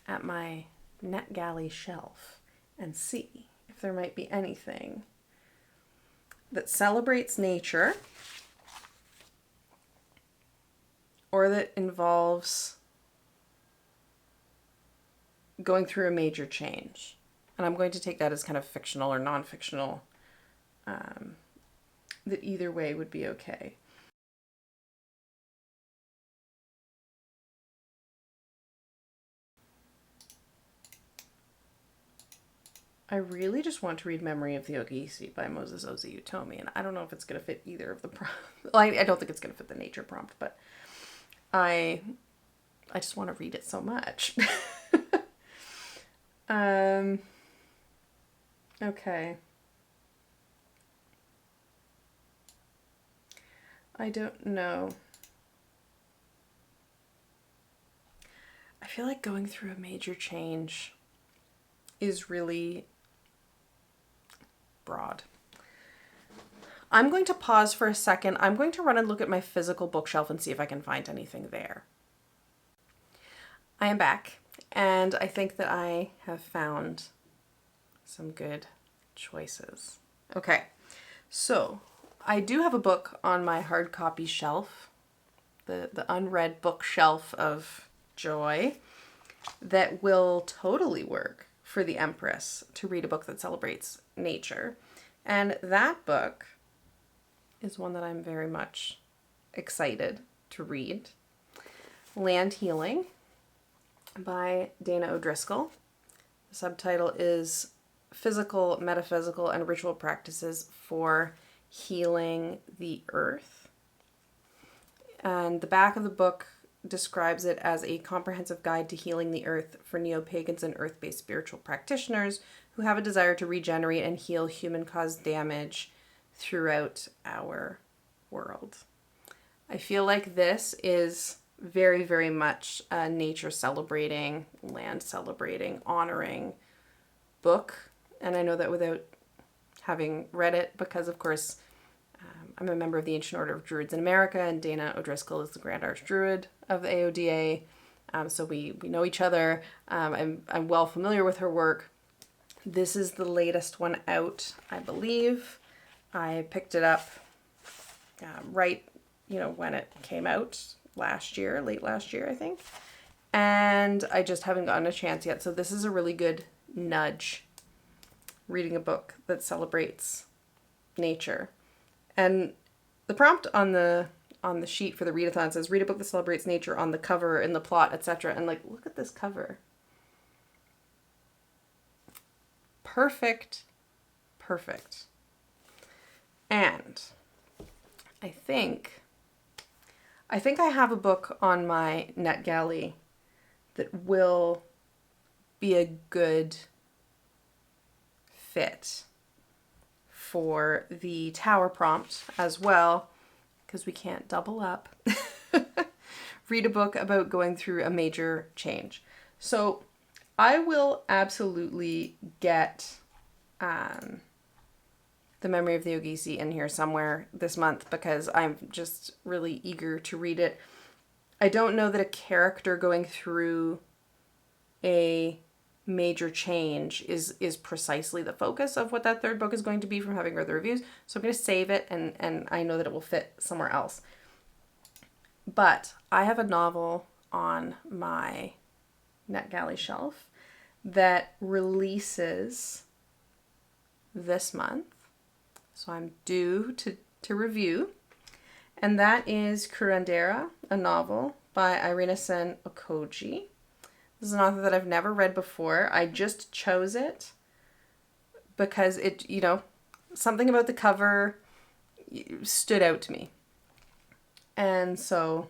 at my NetGalley shelf and see if there might be anything that celebrates nature or that involves going through a major change. And I'm going to take that as kind of fictional or non-fictional. That either way would be okay. I really just want to read Memory of the Ogiesi by Moses Ozi Utomi, and I don't know if it's going to fit either of the prompts. Well, I don't think it's going to fit the nature prompt, but I just want to read it so much. Okay. I don't know. I feel like going through a major change is really broad. I'm going to pause for a second. I'm going to run and look at my physical bookshelf and see if I can find anything there. I am back, and I think that I have found some good choices. Okay, so I do have a book on my hard copy shelf, the unread bookshelf of joy, that will totally work for the Empress to read a book that celebrates nature. And that book is one that I'm very much excited to read. Land Healing by Dana O'Driscoll. The subtitle is Physical, Metaphysical, and Ritual Practices for Healing the Earth. And the back of the book describes it as a comprehensive guide to healing the earth for neo-pagans and earth-based spiritual practitioners who have a desire to regenerate and heal human-caused damage throughout our world. I feel like this is very, very much a nature celebrating, land celebrating, honoring book. And I know that without having read it, because of course I'm a member of the Ancient Order of Druids in America, and Dana O'Driscoll is the Grand Archdruid of the AODA. So we know each other. I'm well familiar with her work. This is the latest one out, I believe. I picked it up right, when it came out last year, late last year, I think. And I just haven't gotten a chance yet. So this is a really good nudge, reading a book that celebrates nature. And the prompt on the sheet for the readathon says, read a book that celebrates nature on the cover, in the plot, etc. And look at this cover. Perfect. And I think I have a book on my NetGalley that will be a good fit for the tower prompt as well, because we can't double up. Read a book about going through a major change. So I will absolutely get The Memory of the Ogisi in here somewhere this month, because I'm just really eager to read it. I don't know that a character going through a major change is precisely the focus of what that third book is going to be from having read the reviews. So I'm going to save it, and I know that it will fit somewhere else. But I have a novel on my NetGalley shelf that releases this month. So I'm due to review. And that is Curandera, a novel by Irina Sen Okoji. This is an author that I've never read before. I just chose it because it, something about the cover stood out to me. And so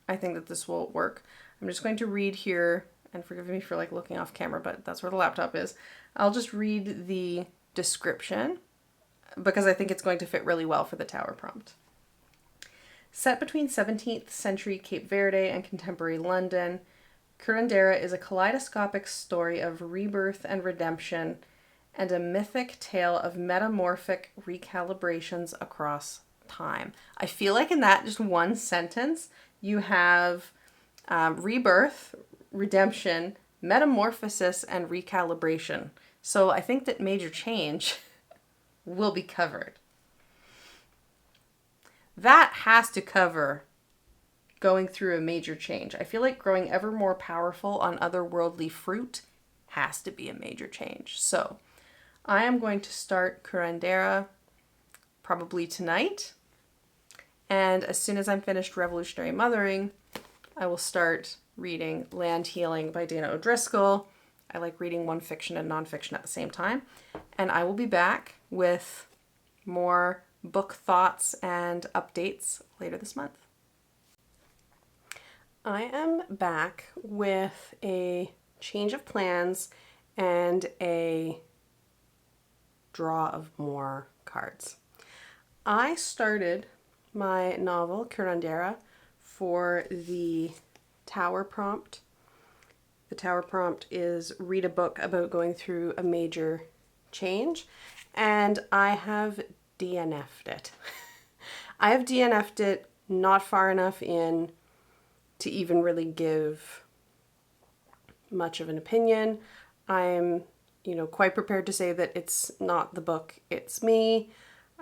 I think that this will work. I'm just going to read here, and forgive me for looking off camera, but that's where the laptop is. I'll just read the description because I think it's going to fit really well for the tower prompt. Set between 17th century Cape Verde and contemporary London, Curandera is a kaleidoscopic story of rebirth and redemption and a mythic tale of metamorphic recalibrations across time. I feel like in that just one sentence, you have rebirth, redemption, metamorphosis, and recalibration. So I think that major change will be covered. That has to cover going through a major change. I feel like growing ever more powerful on otherworldly fruit has to be a major change. So I am going to start Curandera probably tonight. And as soon as I'm finished Revolutionary Mothering, I will start reading Land Healing by Dana O'Driscoll. I like reading one fiction and nonfiction at the same time. And I will be back with more book thoughts and updates later this month. I am back with a change of plans and a draw of more cards. I started my novel, Curandera, for the Tower prompt. The Tower prompt is read a book about going through a major change, and I have DNF'd it. I have DNF'd it not far enough in to even really give much of an opinion. I'm, quite prepared to say that it's not the book, it's me.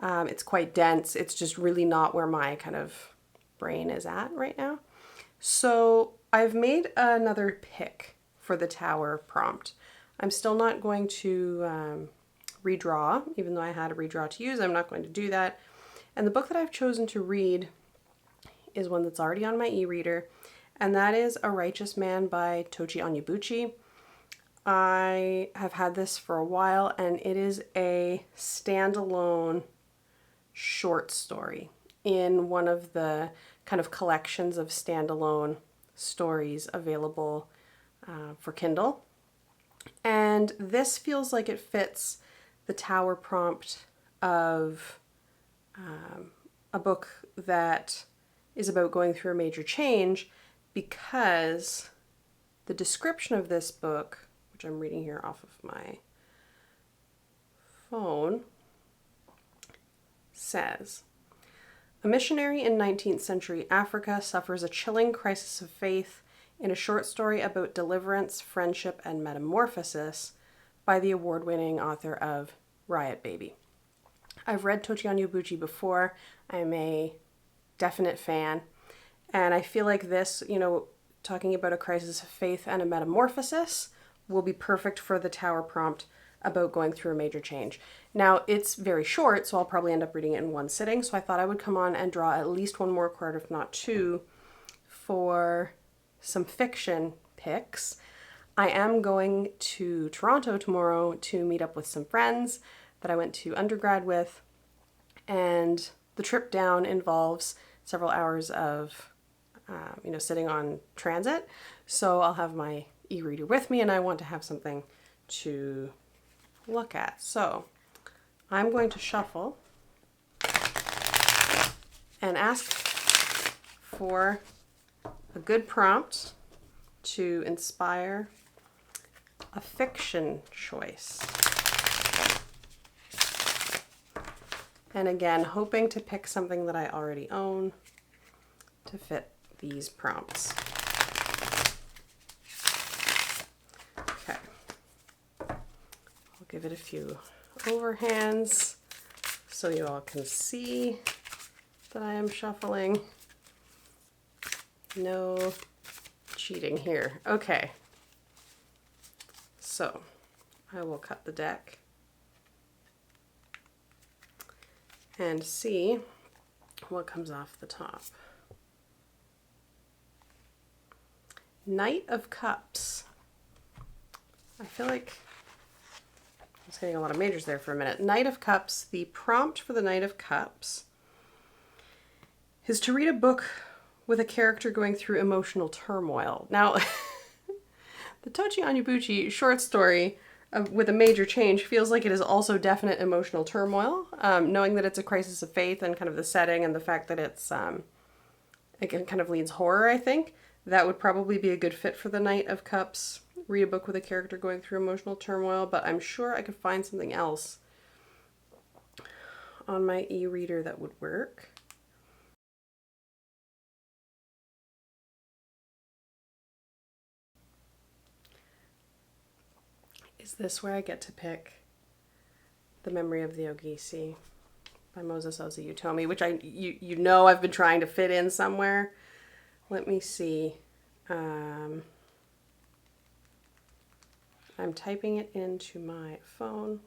It's quite dense. It's just really not where my kind of brain is at right now. So I've made another pick for the Tower prompt. I'm still not going to redraw, even though I had a redraw to use. I'm not going to do that. And the book that I've chosen to read is one that's already on my e-reader, and that is A Righteous Man by Tochi Onyebuchi. I have had this for a while, and it is a standalone short story in one of the kind of collections of standalone stories available for Kindle. And this feels like it fits the Tower prompt of a book that is about going through a major change, because the description of this book, which I'm reading here off of my phone, says, a missionary in 19th century Africa suffers a chilling crisis of faith in a short story about deliverance, friendship, and metamorphosis by the award-winning author of Riot Baby. I've read Tochi Onyebuchi before. I'm a definite fan. And I feel like this, talking about a crisis of faith and a metamorphosis, will be perfect for the Tower prompt about going through a major change. Now, it's very short, so I'll probably end up reading it in one sitting. So I thought I would come on and draw at least one more card, if not two, for some fiction picks. I am going to Toronto tomorrow to meet up with some friends that I went to undergrad with, and the trip down involves several hours of, sitting on transit. So I'll have my e-reader with me, and I want to have something to look at. So I'm going to shuffle and ask for a good prompt to inspire a fiction choice. And again, hoping to pick something that I already own to fit these prompts. Okay. I'll give it a few overhands so you all can see that I am shuffling. No cheating here. Okay. So I will cut the deck and see what comes off the top. Knight of Cups. I feel like I was getting a lot of majors there for a minute. Knight of Cups. The prompt for the Knight of Cups is to read a book with a character going through emotional turmoil. Now, the Tochi Onyebuchi short story with a major change feels like it is also definite emotional turmoil, knowing that it's a crisis of faith and kind of the setting and the fact that it's, it kind of leans horror, I think. That would probably be a good fit for the Knight of Cups. Read a book with a character going through emotional turmoil, but I'm sure I could find something else on my e-reader that would work. Is this where I get to pick The Memory of the Ogisi by Moses Ozi Utomi, which I've been trying to fit in somewhere. Let me see. I'm typing it into my phone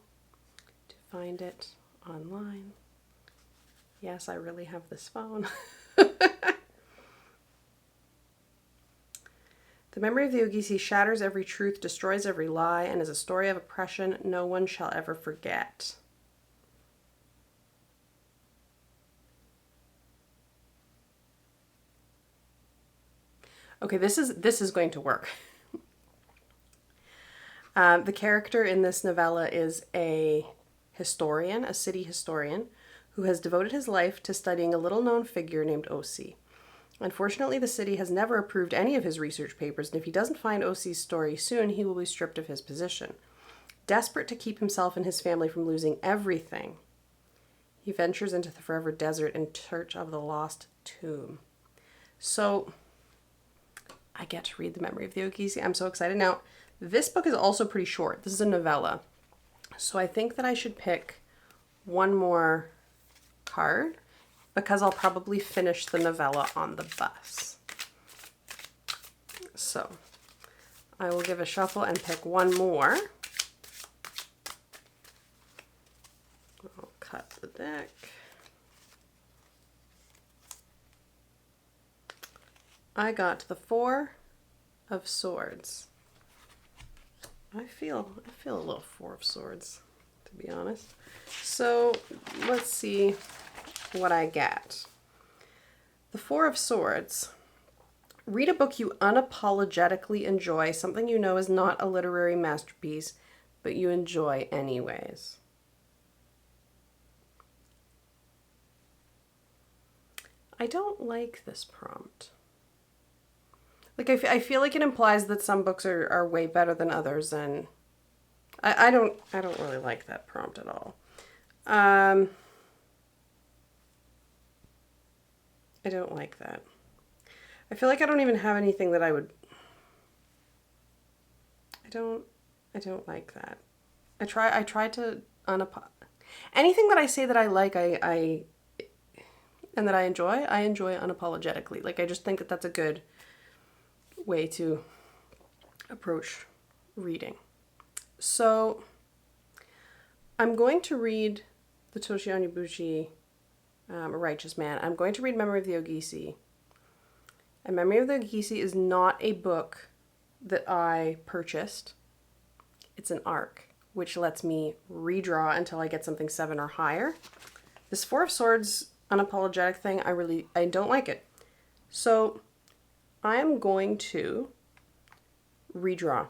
to find it online. Yes, I really have this phone. The memory of the Ogisi shatters every truth, destroys every lie, and is a story of oppression no one shall ever forget. Okay, this is going to work. The character in this novella is a historian, a city historian, who has devoted his life to studying a little-known figure named O.C. Unfortunately, the city has never approved any of his research papers, and if he doesn't find O.C.'s story soon, he will be stripped of his position. Desperate to keep himself and his family from losing everything, he ventures into the forever desert in search of the lost tomb. So, I get to read The Memory of the Ogisi. I'm so excited. Now, this book is also pretty short. This is a novella. So I think that I should pick one more card because I'll probably finish the novella on the bus. So I will give a shuffle and pick one more. I'll cut the deck. I got the Four of Swords. I feel a little Four of Swords, to be honest. So let's see what I get. The Four of Swords. Read a book you unapologetically enjoy, something you know is not a literary masterpiece, but you enjoy anyways. I don't like this prompt. Like, I feel like it implies that some books are way better than others, and I don't really like that prompt at all. I don't like that. I feel like I don't even have anything that I would... I don't like that. I try to anything that I say that I like, I and that I enjoy unapologetically. Like, I just think that that's a good way to approach reading. So I'm going to read the Toshi Onyebuchi, A Righteous Man. I'm going to read Memory of the Ogisi. And Memory of the Ogisi is not a book that I purchased. It's an arc, which lets me redraw until I get something 7 or higher. This Four of Swords unapologetic thing, I don't like it. So I am going to redraw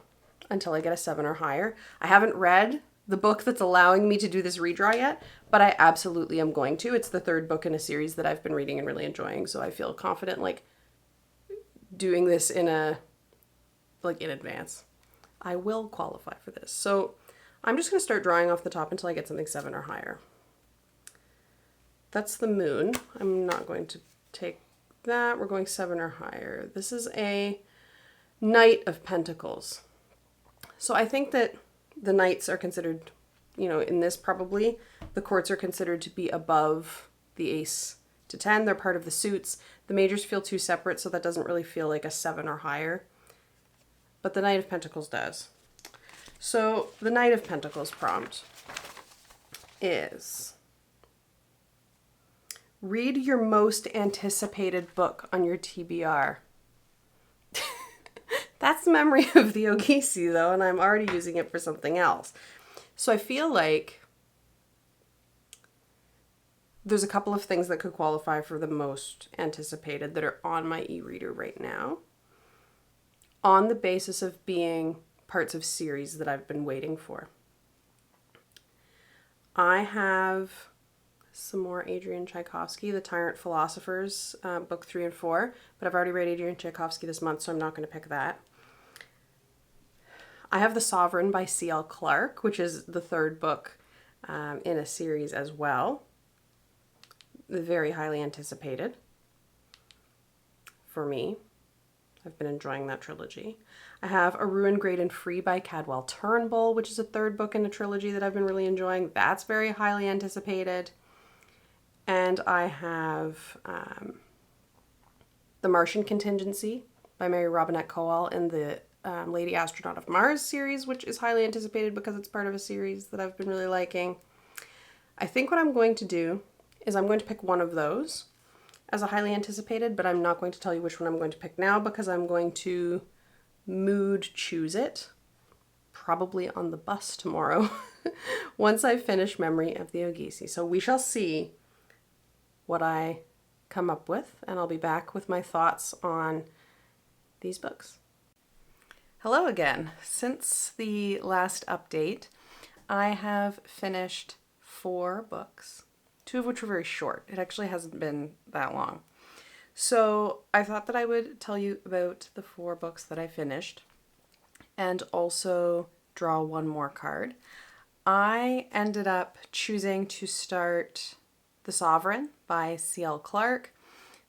until I get a 7 or higher. I haven't read the book that's allowing me to do this redraw yet, but I absolutely am going to. It's the 3rd book in a series that I've been reading and really enjoying, so I feel confident like doing this in advance. I will qualify for this. So I'm just going to start drawing off the top until I get something 7 or higher. That's the moon. I'm not going to take that. We're going 7 or higher. This is a Knight of Pentacles. So I think that the knights are considered, in this probably, the courts are considered to be above the Ace to 10. They're part of the suits. The majors feel too separate, so that doesn't really feel like a 7 or higher. But the Knight of Pentacles does. So the Knight of Pentacles prompt is... read your most anticipated book on your TBR. That's the Memory of the Ogisi, though, and I'm already using it for something else. So I feel like there's a couple of things that could qualify for the most anticipated that are on my e-reader right now, on the basis of being parts of series that I've been waiting for. I have some more Adrian Tchaikovsky, The Tyrant Philosophers, book 3 and 4, but I've already read Adrian Tchaikovsky this month, so I'm not going to pick that. I have The Sovereign by C.L. Clarke, which is the 3rd book in a series as well. Very highly anticipated for me. I've been enjoying that trilogy. I have A Ruin Great and Free by Cadwell Turnbull, which is a 3rd book in a trilogy that I've been really enjoying. That's very highly anticipated. And I have The Martian Contingency by Mary Robinette Kowal in the Lady Astronaut of Mars series, which is highly anticipated because it's part of a series that I've been really liking. I think what I'm going to do is I'm going to pick one of those as a highly anticipated, but I'm not going to tell you which one I'm going to pick now because I'm going to mood choose it, probably on the bus tomorrow, once I finish Memory of the Ogisi. So we shall see what I come up with, and I'll be back with my thoughts on these books. Hello again. Since the last update, I have finished 4 books, 2 of which were very short. It actually hasn't been that long. So I thought that I would tell you about the 4 books that I finished and also draw one more card. I ended up choosing to start The Sovereign by C.L. Clarke,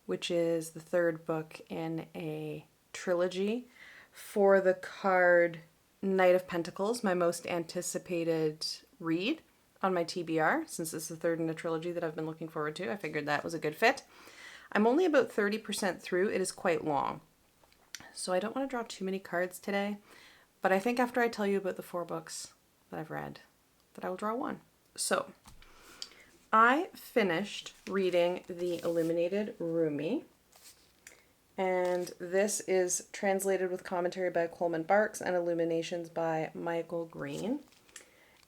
which is the 3rd book in a trilogy. For the card Knight of Pentacles, my most anticipated read on my TBR, since it's the 3rd in a trilogy that I've been looking forward to. I figured that was a good fit. I'm only about 30% through. It is quite long, so I don't want to draw too many cards today, but I think after I tell you about the 4 books that I've read, that I will draw one. So I finished reading The Illuminated Rumi, and this is translated with commentary by Coleman Barks and illuminations by Michael Green.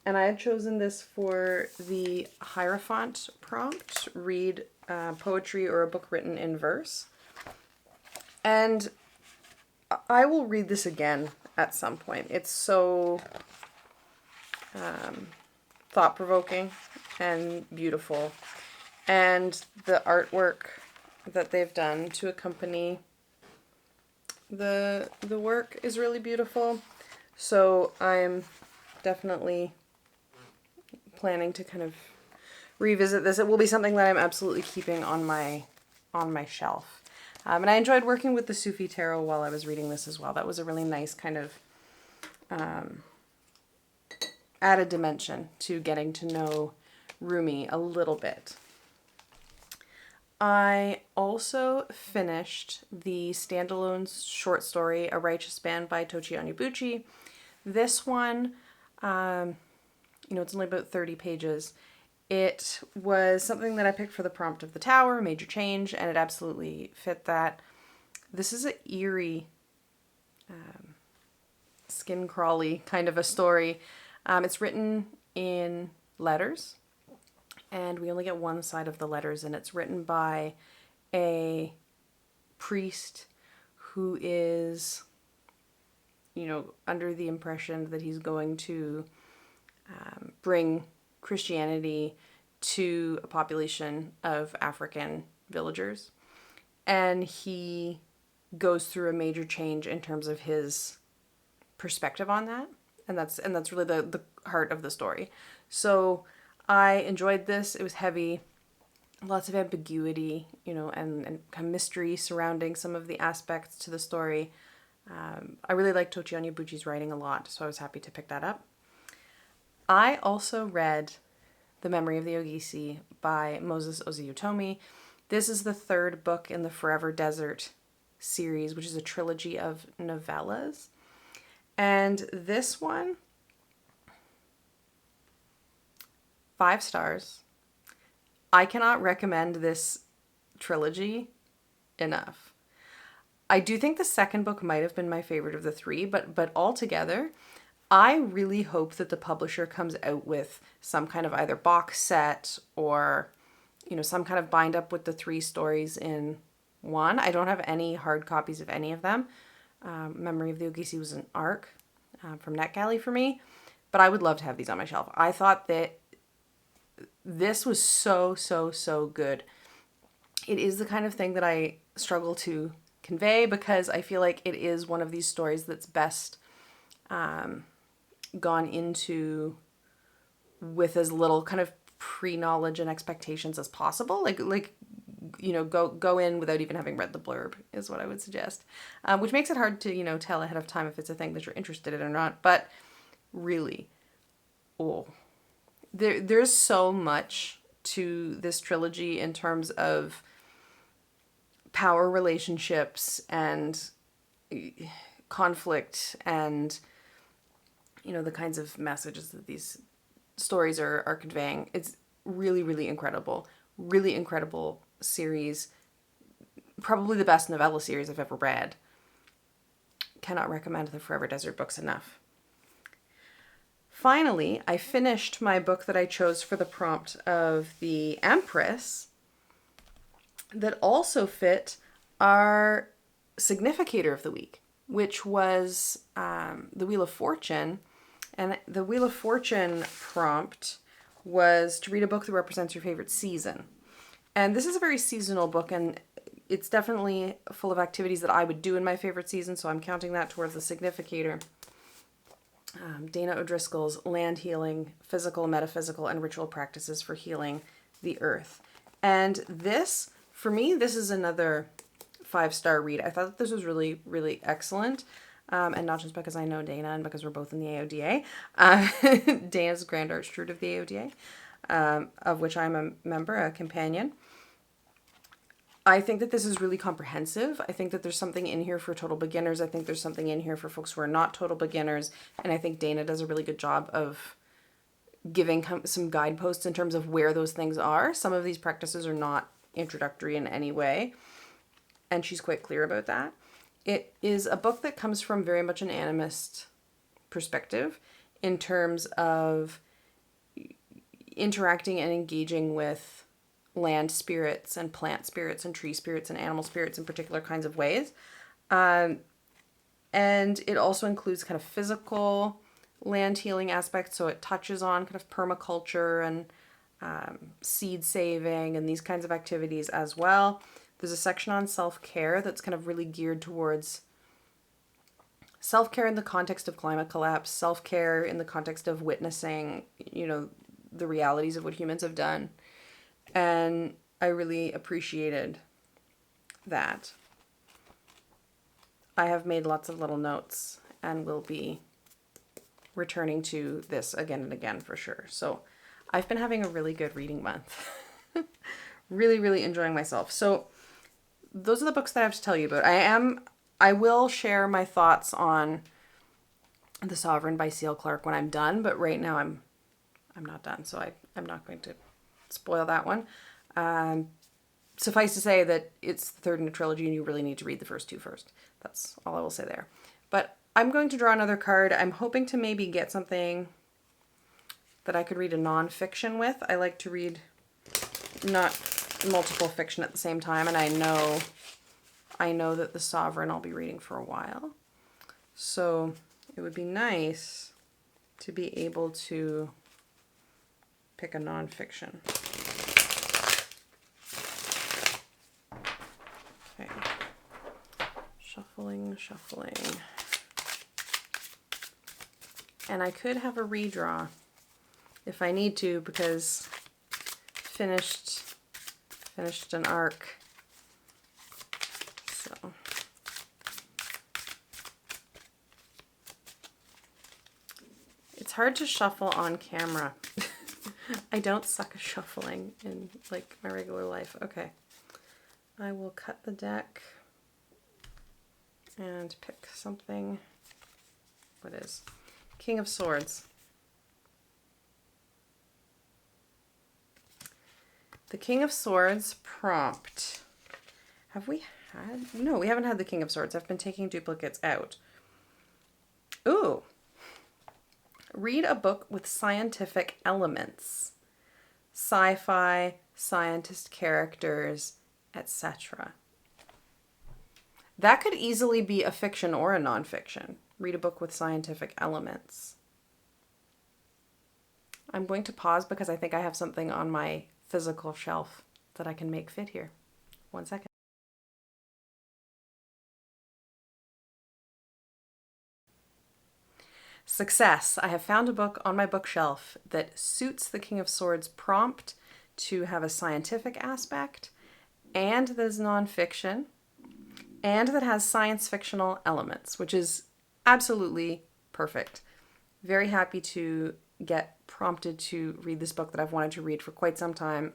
And I had chosen this for the Hierophant prompt, read poetry or a book written in verse. And I will read this again at some point. It's so thought-provoking and beautiful. And the artwork that they've done to accompany the work is really beautiful. So I'm definitely planning to kind of revisit this. It will be something that I'm absolutely keeping on my shelf. And I enjoyed working with the Sufi Tarot while I was reading this as well. That was a really nice kind of added dimension to getting to know Rumi a little bit. I also finished the standalone short story, A Righteous Band by Tochi Onyebuchi. This one, it's only about 30 pages. It was something that I picked for the prompt of the Tower, Major Change, and it absolutely fit that. This is an eerie, skin crawly kind of a story. It's written in letters, and we only get one side of the letters, and it's written by a priest who is, under the impression that he's going to bring Christianity to a population of African villagers. And he goes through a major change in terms of his perspective on that. And that's really the heart of the story. So I enjoyed this. It was heavy, lots of ambiguity, and kind of mystery surrounding some of the aspects to the story. I really like Tochi Onyebuchi's writing a lot, so I was happy to pick that up. I also read The Memory of the Ogisi by Moses Oziutomi. This is the 3rd book in the Forever Desert series, which is a trilogy of novellas. And this one, 5 stars. I cannot recommend this trilogy enough. I do think the 2nd book might have been my favorite of the 3, but altogether, I really hope that the publisher comes out with some kind of either box set or, some kind of bind up with the 3 stories in one. I don't have any hard copies of any of them. Memory of the Ogisi was an ARC from NetGalley for me, but I would love to have these on my shelf. I thought that this was so good. It is the kind of thing that I struggle to convey because I feel like it is one of these stories that's best gone into with as little kind of pre-knowledge and expectations as possible. Go in without even having read the blurb is what I would suggest. Which makes it hard to, tell ahead of time if it's a thing that you're interested in or not. But really, there's so much to this trilogy in terms of power relationships and conflict and, the kinds of messages that these stories are conveying. It's really, really incredible. Really incredible series. Probably the best novella series I've ever read. Cannot recommend the Forever Desert books enough. Finally, I finished my book that I chose for the prompt of the Empress that also fit our significator of the week, which was the Wheel of Fortune. And the Wheel of Fortune prompt was to read a book that represents your favorite season. And this is a very seasonal book, and it's definitely full of activities that I would do in my favorite season, so I'm counting that towards the significator. Dana O'Driscoll's Land Healing, Physical, Metaphysical, and Ritual Practices for Healing the Earth. And this, for me, this is another 5-star read. I thought that this was really, really excellent. And not just because I know Dana and because we're both in the AODA. Dana's Grand Archduke of the AODA, of which I'm a member, a companion. I think that this is really comprehensive. I think that there's something in here for total beginners. I think there's something in here for folks who are not total beginners. And I think Dana does a really good job of giving some guideposts in terms of where those things are. Some of these practices are not introductory in any way, and she's quite clear about that. It is a book that comes from very much an animist perspective in terms of interacting and engaging with land spirits and plant spirits and tree spirits and animal spirits in particular kinds of ways. And it also includes kind of physical land healing aspects. So it touches on kind of permaculture and seed saving and these kinds of activities as well. There's a section on self-care that's kind of really geared towards self-care in the context of climate collapse, self-care in the context of witnessing, the realities of what humans have done. And I really appreciated that. I have made lots of little notes and will be returning to this again and again for sure. So I've been having a really good reading month. Really, really enjoying myself. So those are the books that I have to tell you about. I will share my thoughts on The Sovereign by C.L. Clarke when I'm done, but right now I'm not done, so I'm not going to spoil that one. Suffice to say that it's the third in a trilogy and you really need to read the first two first. That's all I will say there. But I'm going to draw another card. I'm hoping to maybe get something that I could read a nonfiction with. I like to read not multiple fiction at the same time, and I know that The Sovereign I'll be reading for a while. So it would be nice to be able to pick a nonfiction. Okay. Shuffling. And I could have a redraw if I need to, because finished an arc. So it's hard to shuffle on camera. I don't suck at shuffling in like my regular life. Okay. I will cut the deck and pick something. What is? King of Swords. The King of Swords prompt. Have we had? No, we haven't had the King of Swords. I've been taking duplicates out. Ooh. Read a book with scientific elements. Sci-fi, scientist characters, etc. That could easily be a fiction or a nonfiction. Read a book with scientific elements. I'm going to pause because I think I have something on my physical shelf that I can make fit here. 1 second. Success. I have found a book on my bookshelf that suits the King of Swords prompt to have a scientific aspect, and that is nonfiction, and that has science fictional elements, which is absolutely perfect. Very happy to get prompted to read this book that I've wanted to read for quite some time,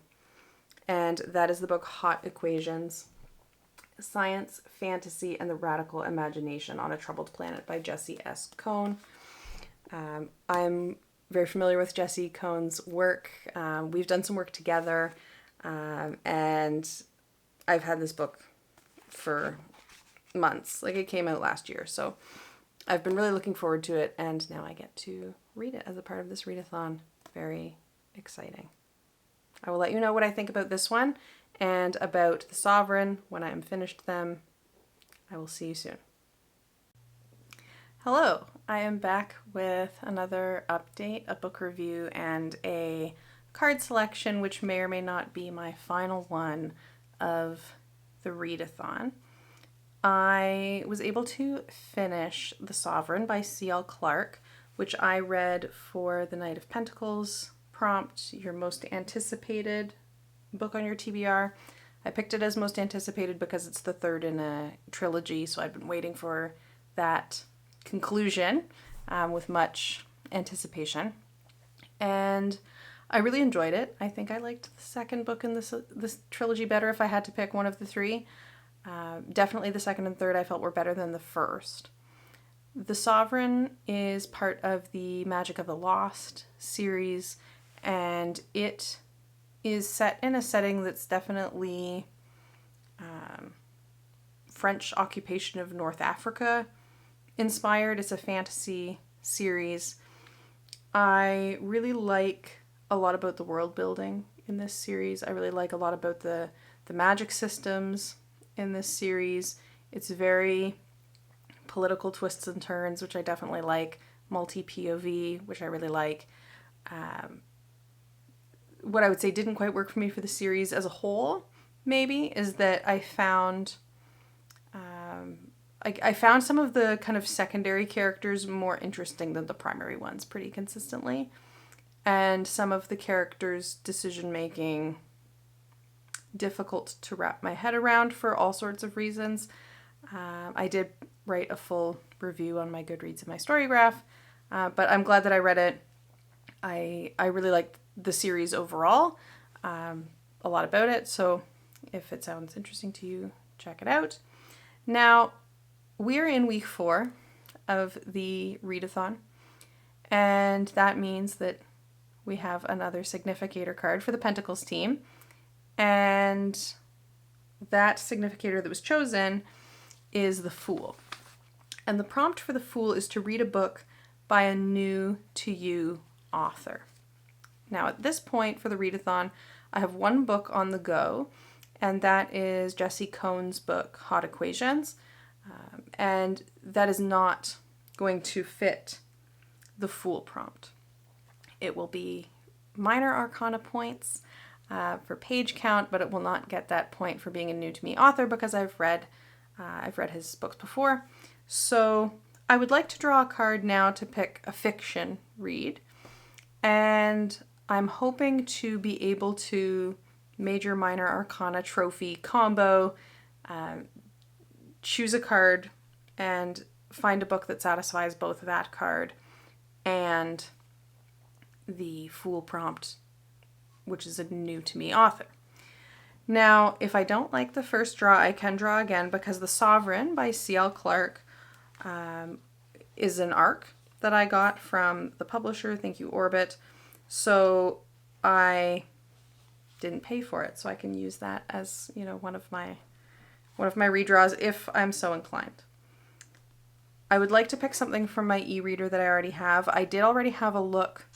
and that is the book Hot Equations: Science, Fantasy, and the Radical Imagination on a Troubled Planet by Jesse S. Cohn. I'm very familiar with Jesse Cohn's work. We've done some work together, and I've had this book for months. Like, it came out last year, so I've been really looking forward to it, and now I get to read it as a part of this readathon. Very exciting. I will let you know what I think about this one and about The Sovereign when I am finished them. I will see you soon. Hello, I am back with another update, a book review, and a card selection, which may or may not be my final one of the readathon. I was able to finish The Sovereign by C.L. Clarke, which I read for the Knight of Pentacles prompt, your most anticipated book on your TBR. I picked it as most anticipated because it's the third in a trilogy, so I've been waiting for that conclusion with much anticipation. And I really enjoyed it. I think I liked the second book in this trilogy better if I had to pick one of the three. Definitely the second and third I felt were better than the first. The Sovereign is part of the Magic of the Lost series, and it is set in a setting that's definitely French occupation of North Africa inspired. It's a fantasy series. I really like a lot about the world building in this series. I really like a lot about the magic systems in this series. It's very political twists and turns, which I definitely like. Multi-POV, which I really like. What I would say didn't quite work for me for the series as a whole, maybe, is that I found I found some of the kind of secondary characters more interesting than the primary ones pretty consistently. And some of the characters' decision-making difficult to wrap my head around for all sorts of reasons. I did write a full review on my Goodreads and my Storygraph, but I'm glad that I read it. I really liked the series overall, a lot about it, so if it sounds interesting to you, check it out. Now, we're in week 4 of the readathon, and that means that we have another significator card for the Pentacles team, and that significator that was chosen is the Fool. And the prompt for the Fool is to read a book by a new to you author. Now, at this point for the readathon, I have one book on the go, and that is Jessie Cohn's book, Hot Equations. And that is not going to fit the Fool prompt. It will be minor arcana points for page count, but it will not get that point for being a new to me author because I've read his books before. So I would like to draw a card now to pick a fiction read, and I'm hoping to be able to major minor arcana trophy combo, choose a card and find a book that satisfies both that card and the Fool prompt, which is a new to me author. Now, if I don't like the first draw, I can draw again because The Sovereign by C.L. Clarke is an ARC that I got from the publisher, thank you Orbit, so I didn't pay for it, so I can use that as, you know, one of my redraws if I'm so inclined. I would like to pick something from my e-reader that I already have. I did already have a look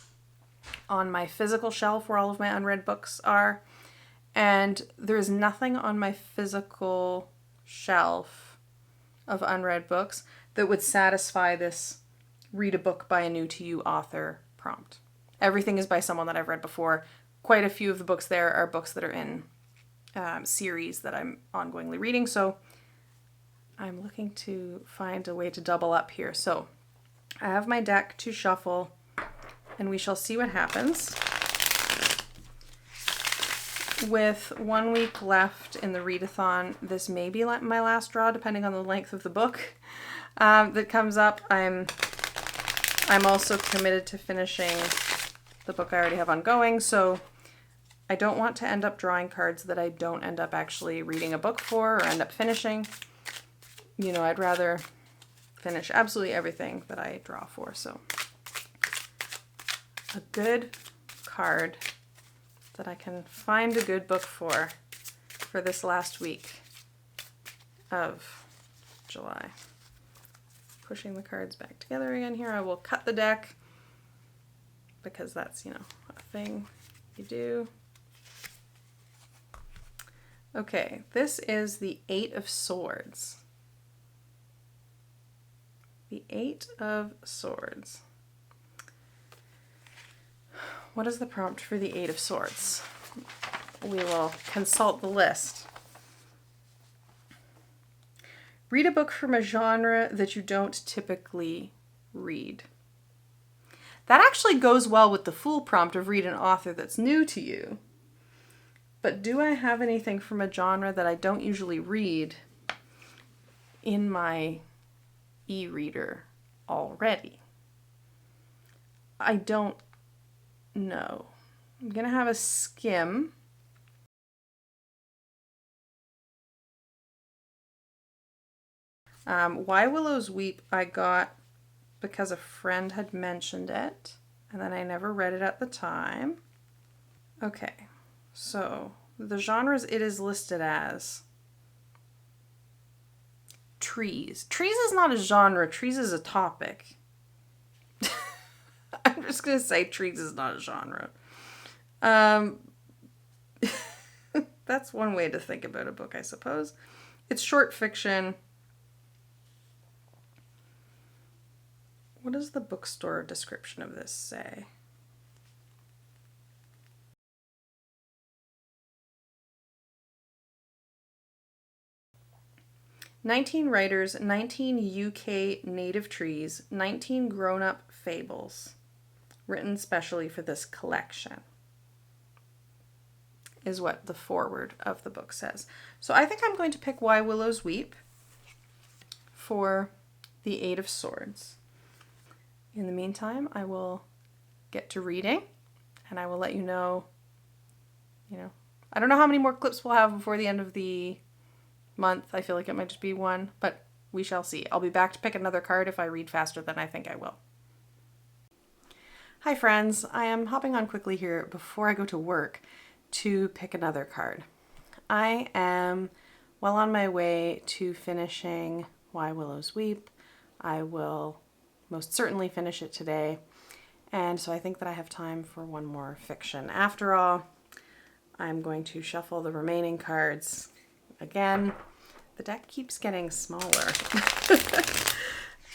on my physical shelf where all of my unread books are, and there's nothing on my physical shelf of unread books that would satisfy this read a book by a new to you author prompt. Everything is by someone that I've read before. Quite a few of the books there are books that are in series that I'm ongoingly reading, so I'm looking to find a way to double up here. So I have my deck to shuffle, and we shall see what happens. With 1 week left in the readathon, this may be my last draw, depending on the length of the book that comes up. I'm also committed to finishing the book I already have ongoing, so I don't want to end up drawing cards that I don't end up actually reading a book for or end up finishing. You know, I'd rather finish absolutely everything that I draw for, so a good card that I can find a good book for this last week of July. Pushing the cards back together again here. I will cut the deck because that's, you know, a thing you do. Okay, this is the 8 of Swords. The 8 of Swords. what is the prompt for the Eight of Swords? We will consult the list. Read a book from a genre that you don't typically read. That actually goes well with the Fool prompt of read an author that's new to you. But do I have anything from a genre that I don't usually read in my e-reader already? I don't know. I'm going to have a skim. Why Willows Weep I got because a friend had mentioned it, and then I never read it at the time. Okay, so the genres it is listed as trees. Trees is not a genre, trees is a topic. I'm just going to say trees is not a genre. That's one way to think about a book, I suppose. It's short fiction. What does the bookstore description of this say? "19 writers, 19 UK native trees, 19 grown-up fables, written specially for this collection," is what the foreword of the book says. So I think I'm going to pick Why Willows Weep for the Eight of Swords. In the meantime, I will get to reading, and I will let you know, I don't know how many more clips we'll have before the end of the month. I feel like it might just be one, but we shall see. I'll be back to pick another card if I read faster than I think I will. Hi friends, I am hopping on quickly here before I go to work to pick another card. I am well on my way to finishing Why Willows Weep. I will most certainly finish it today, and so I think that I have time for one more fiction. After all, I'm going to shuffle the remaining cards. Again, the deck keeps getting smaller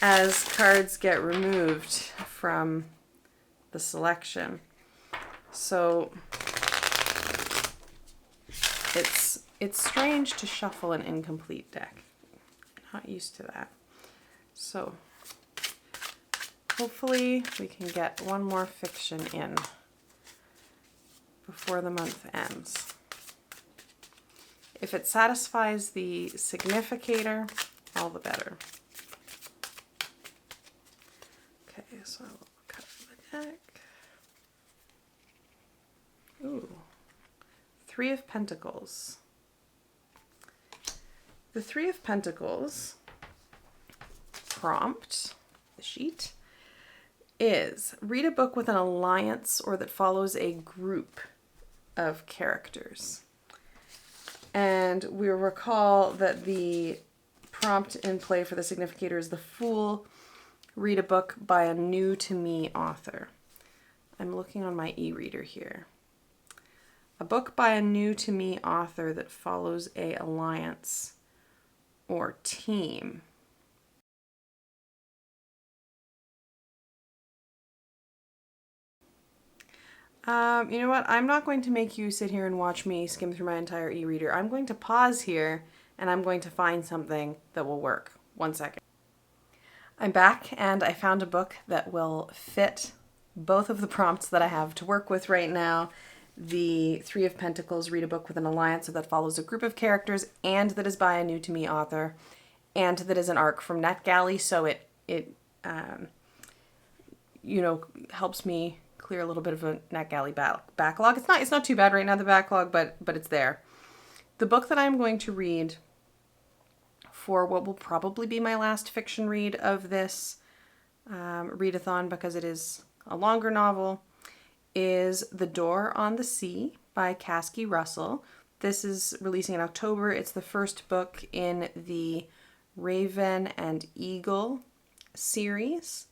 as cards get removed from the selection. So it's strange to shuffle an incomplete deck. I'm not used to that. So hopefully we can get one more fiction in before the month ends. If it satisfies the significator, all the better. Okay, so I will cut the deck. Ooh, Three of Pentacles. The Three of Pentacles prompt, the sheet, is read a book with an alliance or that follows a group of characters. And we recall that the prompt in play for the significator is the Fool. Read a book by a new to me author. I'm looking on my e-reader here. A book by a new to me author that follows a alliance or team. You know what? I'm not going to make you sit here and watch me skim through my entire e-reader. I'm going to pause here and I'm going to find something that will work. 1 second. I'm back and I found a book that will fit both of the prompts that I have to work with right now. The Three of Pentacles, read a book with an alliance that follows a group of characters and that is by a new to me author and that is an arc from NetGalley, so it helps me clear a little bit of a NetGalley backlog. It's not too bad right now, the backlog, but it's there. The book that I'm going to read for what will probably be my last fiction read of this readathon, because it is a longer novel, is The Door on the Sea by Caskey Russell. This is releasing in October. It's the first book in the Raven and Eagle series.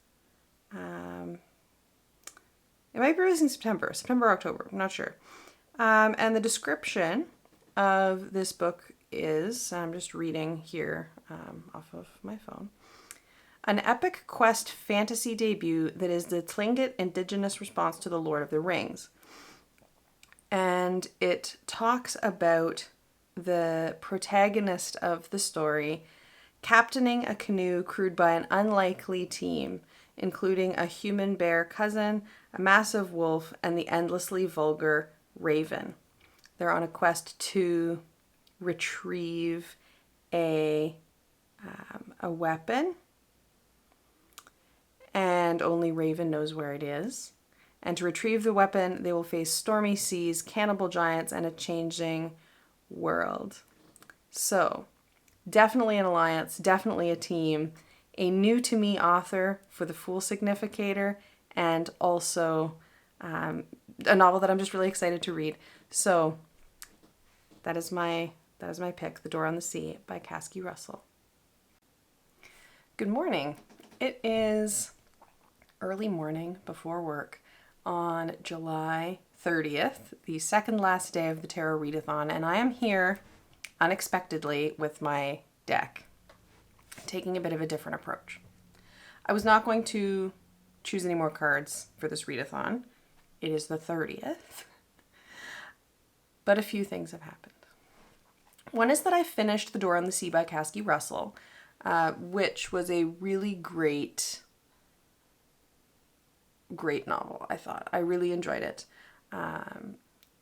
It might be releasing in September or October, I'm not sure. And the description of this book is, I'm just reading here off of my phone. an epic quest fantasy debut that is the Tlingit indigenous response to The Lord of the Rings. And it talks about the protagonist of the story captaining a canoe crewed by an unlikely team, including a human bear cousin, a massive wolf, and the endlessly vulgar raven. They're on a quest to retrieve a weapon, and only Raven knows where it is. And to retrieve the weapon, they will face stormy seas, cannibal giants, and a changing world. So, definitely an alliance, definitely a team, a new to me author for the Fool Significator, and also a novel that I'm just really excited to read. So, that is my pick, The Door on the Sea by Caskey Russell. Good morning. It is early morning before work on July 30th, the second last day of the Tarot Readathon, and I am here unexpectedly with my deck, taking a bit of a different approach. I was not going to choose any more cards for this readathon. It is the 30th, but a few things have happened. One is that I finished The Door on the Sea by Caskey Russell, which was a really great novel, I thought. I really enjoyed it.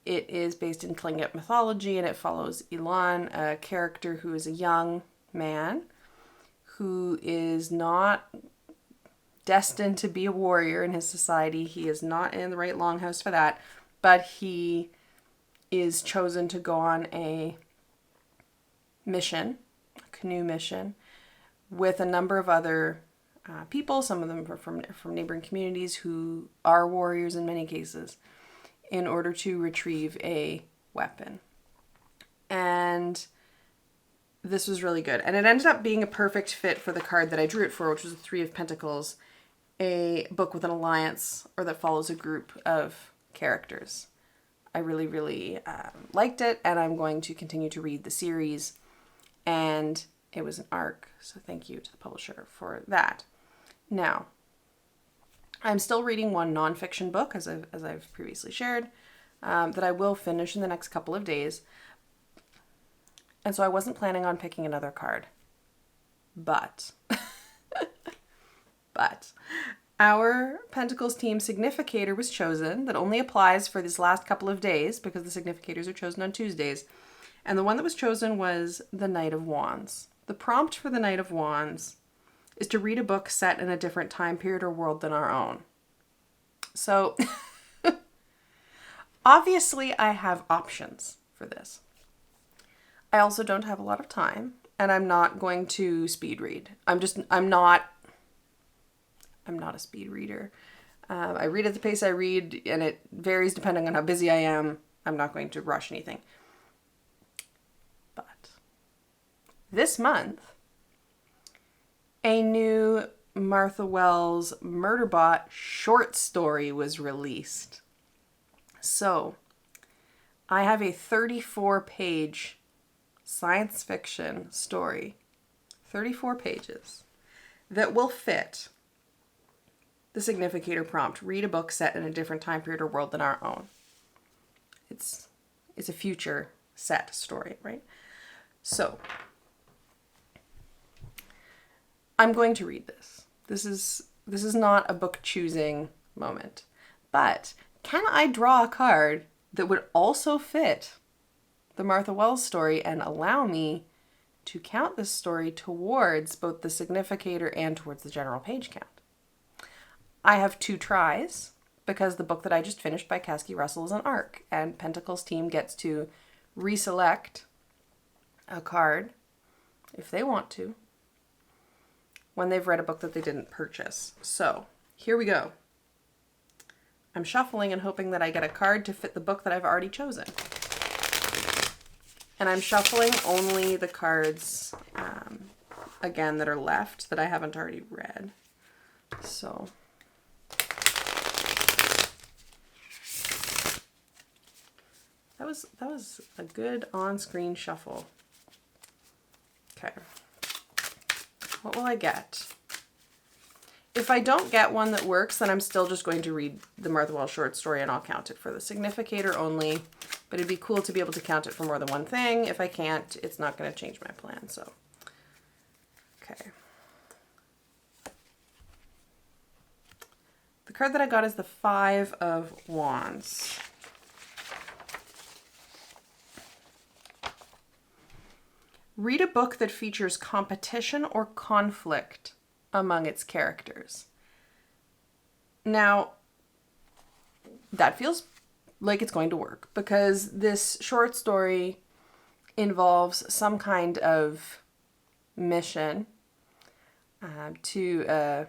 It is based in Tlingit mythology, and it follows Elan, a character who is a young man who is not destined to be a warrior in his society. He is not in the right longhouse for that, but he is chosen to go on a mission, a canoe mission, with a number of other people, some of them are from neighboring communities who are warriors in many cases, in order to retrieve a weapon. And this was really good. And it ended up being a perfect fit for the card that I drew it for, which was the Three of Pentacles, a book with an alliance, or that follows a group of characters. I really, really liked it, and I'm going to continue to read the series. And it was an ARC, so thank you to the publisher for that. Now, I'm still reading one nonfiction book, as I've previously shared, that I will finish in the next couple of days. And so I wasn't planning on picking another card. But our Pentacles team significator was chosen. That only applies for this last couple of days because the significators are chosen on Tuesdays. And the one that was chosen was the Knight of Wands. The prompt for the Knight of Wands is to read a book set in a different time period or world than our own. So, obviously I have options for this. I also don't have a lot of time, and I'm not going to speed read. I'm not a speed reader. I read at the pace I read, and it varies depending on how busy I am. I'm not going to rush anything. But this month, a new Martha Wells Murderbot short story was released. So, I have a 34-page science fiction story, 34 pages, that will fit the significator prompt. Read a book set in a different time period or world than our own. It's a future set story, right? So, I'm going to read this. This is not a book choosing moment. But can I draw a card that would also fit the Martha Wells story and allow me to count this story towards both the significator and towards the general page count? I have 2 tries because the book that I just finished by Caskey Russell is an ARC, and Pentacles team gets to reselect a card if they want to when they've read a book that they didn't purchase. So, here we go. I'm shuffling and hoping that I get a card to fit the book that I've already chosen. And I'm shuffling only the cards, again, that are left that I haven't already read. So, that was a good on-screen shuffle. Okay. What will I get? if I don't get one that works, then I'm still just going to read the Martha Wells short story and I'll count it for the significator only. But it'd be cool to be able to count it for more than one thing. If I can't, it's not going to change my plan. So, okay. The card that I got is the Five of Wands. Read a book that features competition or conflict among its characters. Now, that feels like it's going to work because this short story involves some kind of mission to, I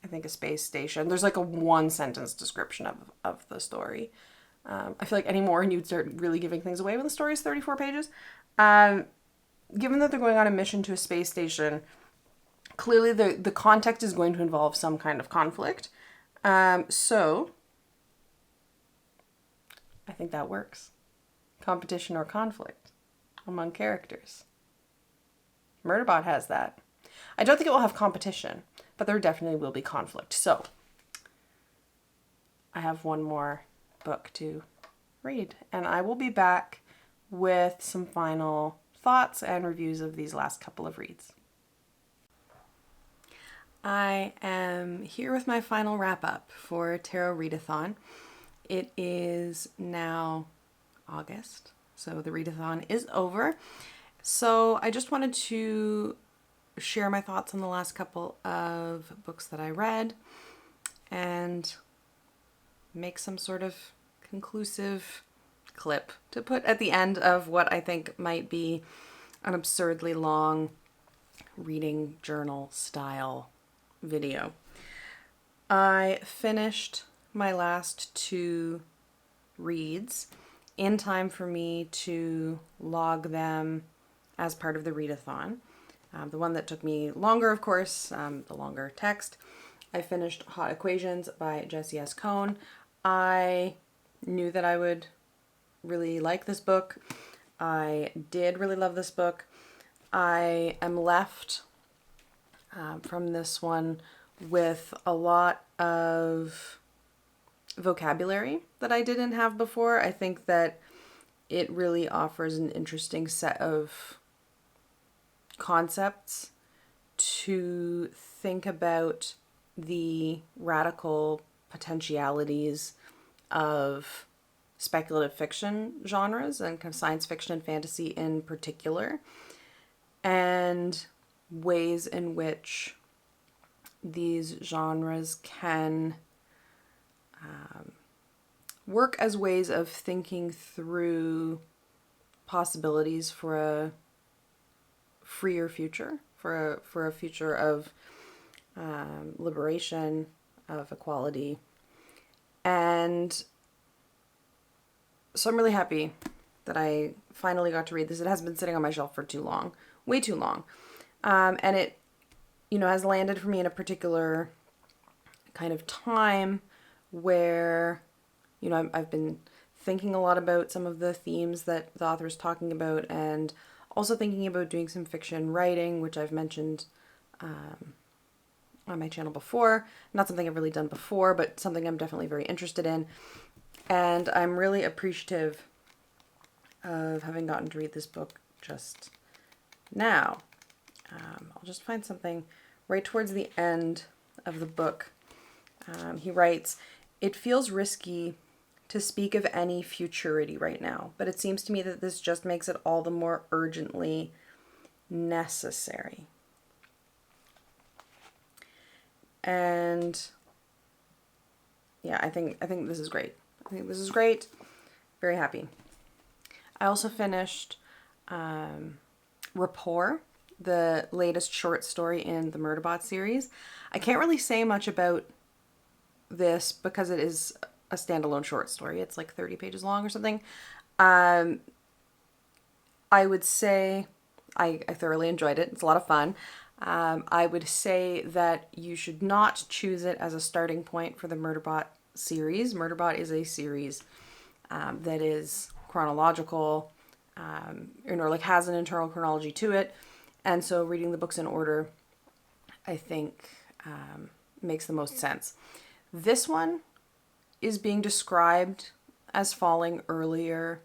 think, a space station. There's like a one-sentence description of the story. I feel like any more and you'd start really giving things away when the story is 34 pages. Given that they're going on a mission to a space station, clearly the context is going to involve some kind of conflict. So I think that works. Competition or conflict among characters. Murderbot has that. I don't think it will have competition, but there definitely will be conflict. So I have one more book to read, and I will be back with some final thoughts and reviews of these last couple of reads. I am here with my final wrap up for Tarot Readathon. It is now August, so the readathon is over. So I just wanted to share my thoughts on the last couple of books that I read and make some sort of conclusive clip to put at the end of what I think might be an absurdly long reading journal style video. I finished my last two reads in time for me to log them as part of the readathon. The one that took me longer, of course, the longer text. I finished Hot Equations by Jessie S. Cohn. I knew that I would really like this book. I did really love this book. I am left from this one with a lot of vocabulary that I didn't have before. I think that it really offers an interesting set of concepts to think about the radical potentialities of speculative fiction genres and kind of science fiction and fantasy in particular, and ways in which these genres can work as ways of thinking through possibilities for a freer future, for a future of liberation, of equality. And so I'm really happy that I finally got to read this. It has been sitting on my shelf for too long, way too long. And it, has landed for me in a particular kind of time where, I've been thinking a lot about some of the themes that the author is talking about, and also thinking about doing some fiction writing, which I've mentioned on my channel before. Not something I've really done before, but something I'm definitely very interested in. And I'm really appreciative of having gotten to read this book just now. I'll just find something right towards the end of the book. He writes, "It feels risky to speak of any futurity right now, but it seems to me that this just makes it all the more urgently necessary." And yeah, I think this is great. I think this is great. Very happy. I also finished Rapport, the latest short story in the Murderbot series. I can't really say much about this because it is a standalone short story. It's like 30 pages long or something. I would say I thoroughly enjoyed it. It's a lot of fun. I would say that you should not choose it as a starting point for the Murderbot series. Murderbot is a series that is chronological, has an internal chronology to it. And so reading the books in order, I think, makes the most sense. This one is being described as falling earlier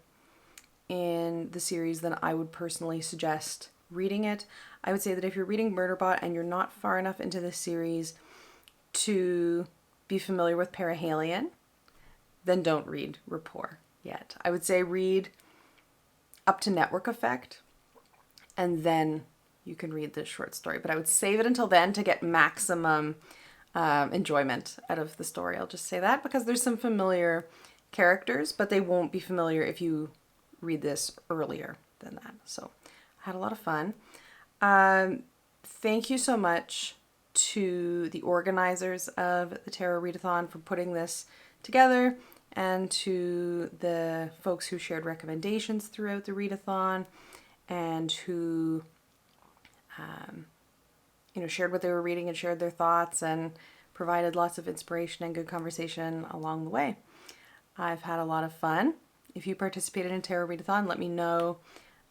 in the series than I would personally suggest reading it. I would say that if you're reading Murderbot and you're not far enough into this series to be familiar with Perihelion, then don't read Rapport yet. I would say read up to Network Effect, and then you can read this short story. But I would save it until then to get maximum enjoyment out of the story. I'll just say that because there's some familiar characters, but they won't be familiar if you read this earlier than that. So I had a lot of fun. Thank you so much to the organizers of the Tarot Readathon for putting this together, and to the folks who shared recommendations throughout the readathon and who shared what they were reading and shared their thoughts and provided lots of inspiration and good conversation along the way. I've had a lot of fun. If you participated in Tarot Readathon, let me know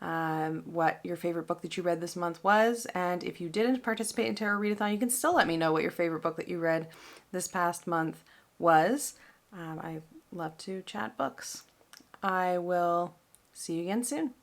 what your favorite book that you read this month was. And if you didn't participate in Tarot Readathon, you can still let me know what your favorite book that you read this past month was. I love to chat books. I will see you again soon.